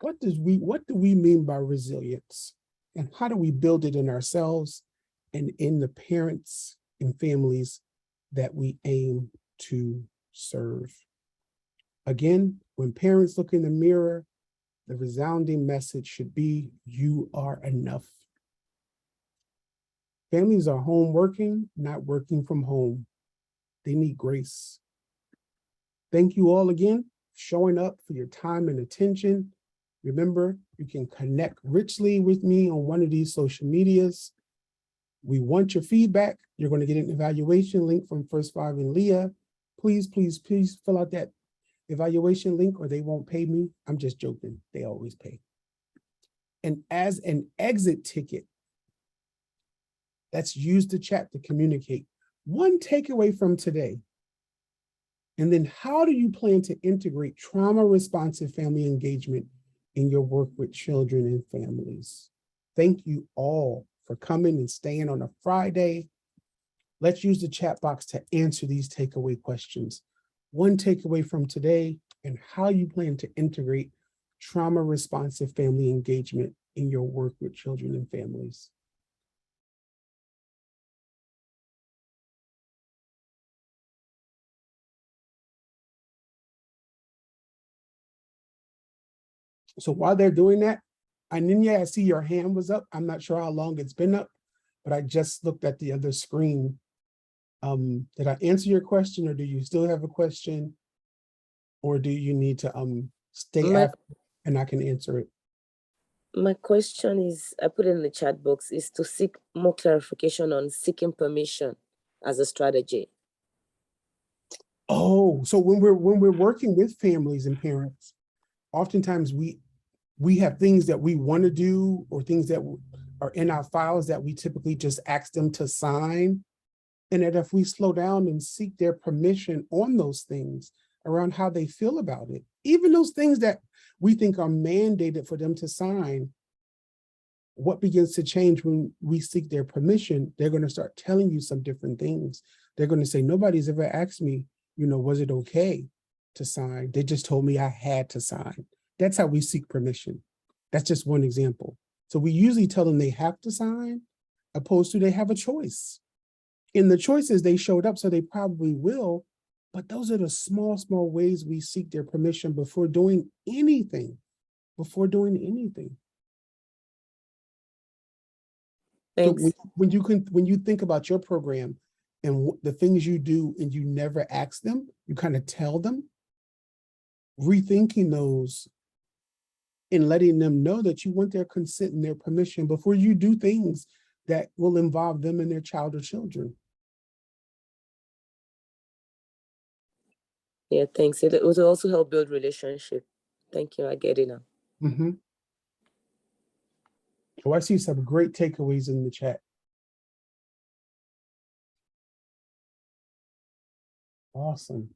what do we mean by resilience, and how do we build it in ourselves and in the parents and families that we aim to serve. Again, when parents look in the mirror, the resounding message should be, you are enough. Families are home working, not working from home. They need grace. Thank you all again for showing up, for your time and attention. Remember, you can connect richly with me on one of these social medias. We want your feedback. You're going to get an evaluation link from First Five and Leah. Please, please, please fill out that evaluation link or they won't pay me. I'm just joking. They always pay. And as an exit ticket, let's use the chat to communicate. One takeaway from today. And then how do you plan to integrate trauma responsive family engagement in your work with children and families? Thank you all for coming and staying on a Friday. Let's use the chat box to answer these takeaway questions. One takeaway from today and how you plan to integrate trauma responsive family engagement in your work with children and families. So while they're doing that, Aninya, I see your hand was up. I'm not sure how long it's been up, but I just looked at the other screen. Did I answer your question, or do you still have a question? Or do you need to stay after and I can answer it? My question is, I put it in the chat box, is to seek more clarification on seeking permission as a strategy. Oh, so when we're working with families and parents, oftentimes we have things that we want to do or things that are in our files that we typically just ask them to sign. And that if we slow down and seek their permission on those things around how they feel about it, even those things that we think are mandated for them to sign, what begins to change when we seek their permission, they're going to start telling you some different things. They're going to say, nobody's ever asked me, was it okay to sign? They just told me I had to sign. That's how we seek permission. That's just one example. So we usually tell them they have to sign, opposed to they have a choice. In the choices, they showed up, so they probably will, but those are the small, small ways we seek their permission before doing anything, Thanks. So when you think about your program and the things you do and you never ask them, you kind of tell them, rethinking those and letting them know that you want their consent and their permission before you do things that will involve them and their child or children. Yeah, thanks. It will also help build relationship. Thank you. I get it now. Mm-hmm. Oh, I see some great takeaways in the chat. Awesome.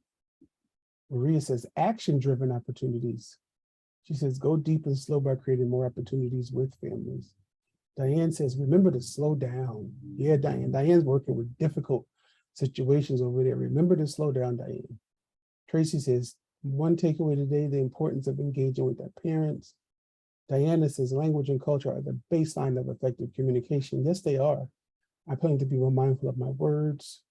Maria says, action-driven opportunities. She says, go deep and slow by creating more opportunities with families. Diane says, remember to slow down. Yeah, Diane. Diane's working with difficult situations over there. Remember to slow down, Diane. Tracy says, one takeaway today, the importance of engaging with their parents. Diana says, language and culture are the baseline of effective communication. Yes, they are. I plan to be more mindful of my words.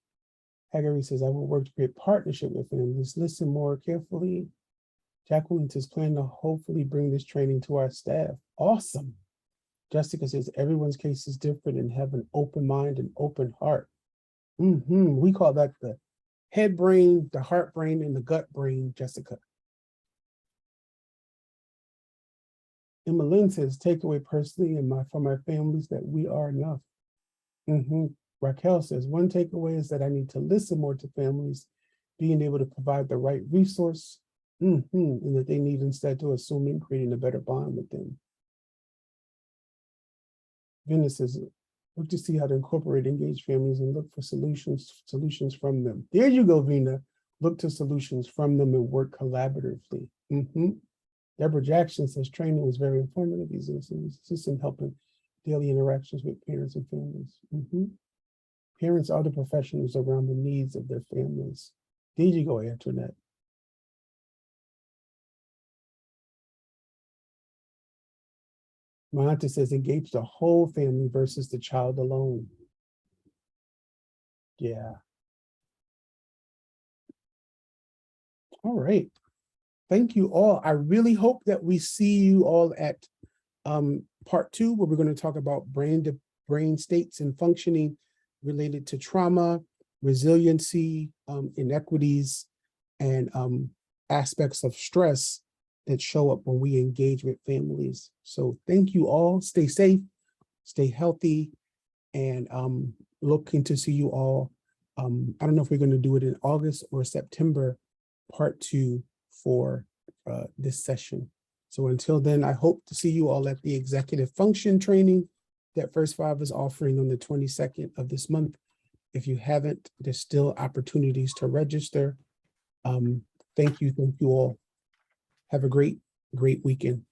Haggerty says, I will work to create partnership with families. Listen more carefully. Jacqueline says, plan to hopefully bring this training to our staff. Awesome. Jessica says, everyone's case is different and have an open mind and open heart. We call that the head brain, the heart brain, and the gut brain, Jessica. Emma Lynn says, take away personally and from my families that we are enough. Raquel says, one takeaway is that I need to listen more to families, being able to provide the right resource, and that they need instead to assuming creating a better bond with them. Venus says, look to see how to incorporate engaged families and look for solutions from them. There you go, Vina. Look to solutions from them and work collaboratively. Deborah Jackson says, training was very informative. He's an assistant helping daily interactions with parents and families. Parents are the professionals around the needs of their families. There you go, Antoinette. My auntie says engage the whole family versus the child alone. Yeah. All right. Thank you all. I really hope that we see you all at part 2, where we're going to talk about brain states and functioning related to trauma, resiliency, inequities, and aspects of stress that show up when we engage with families. So thank you all. Stay safe, stay healthy, and looking to see you all. I don't know if we're going to do it in August or September, part 2 for this session. So until then, I hope to see you all at the executive function training that First Five is offering on the 22nd of this month. If you haven't, there's still opportunities to register. Thank you all. Have a great weekend.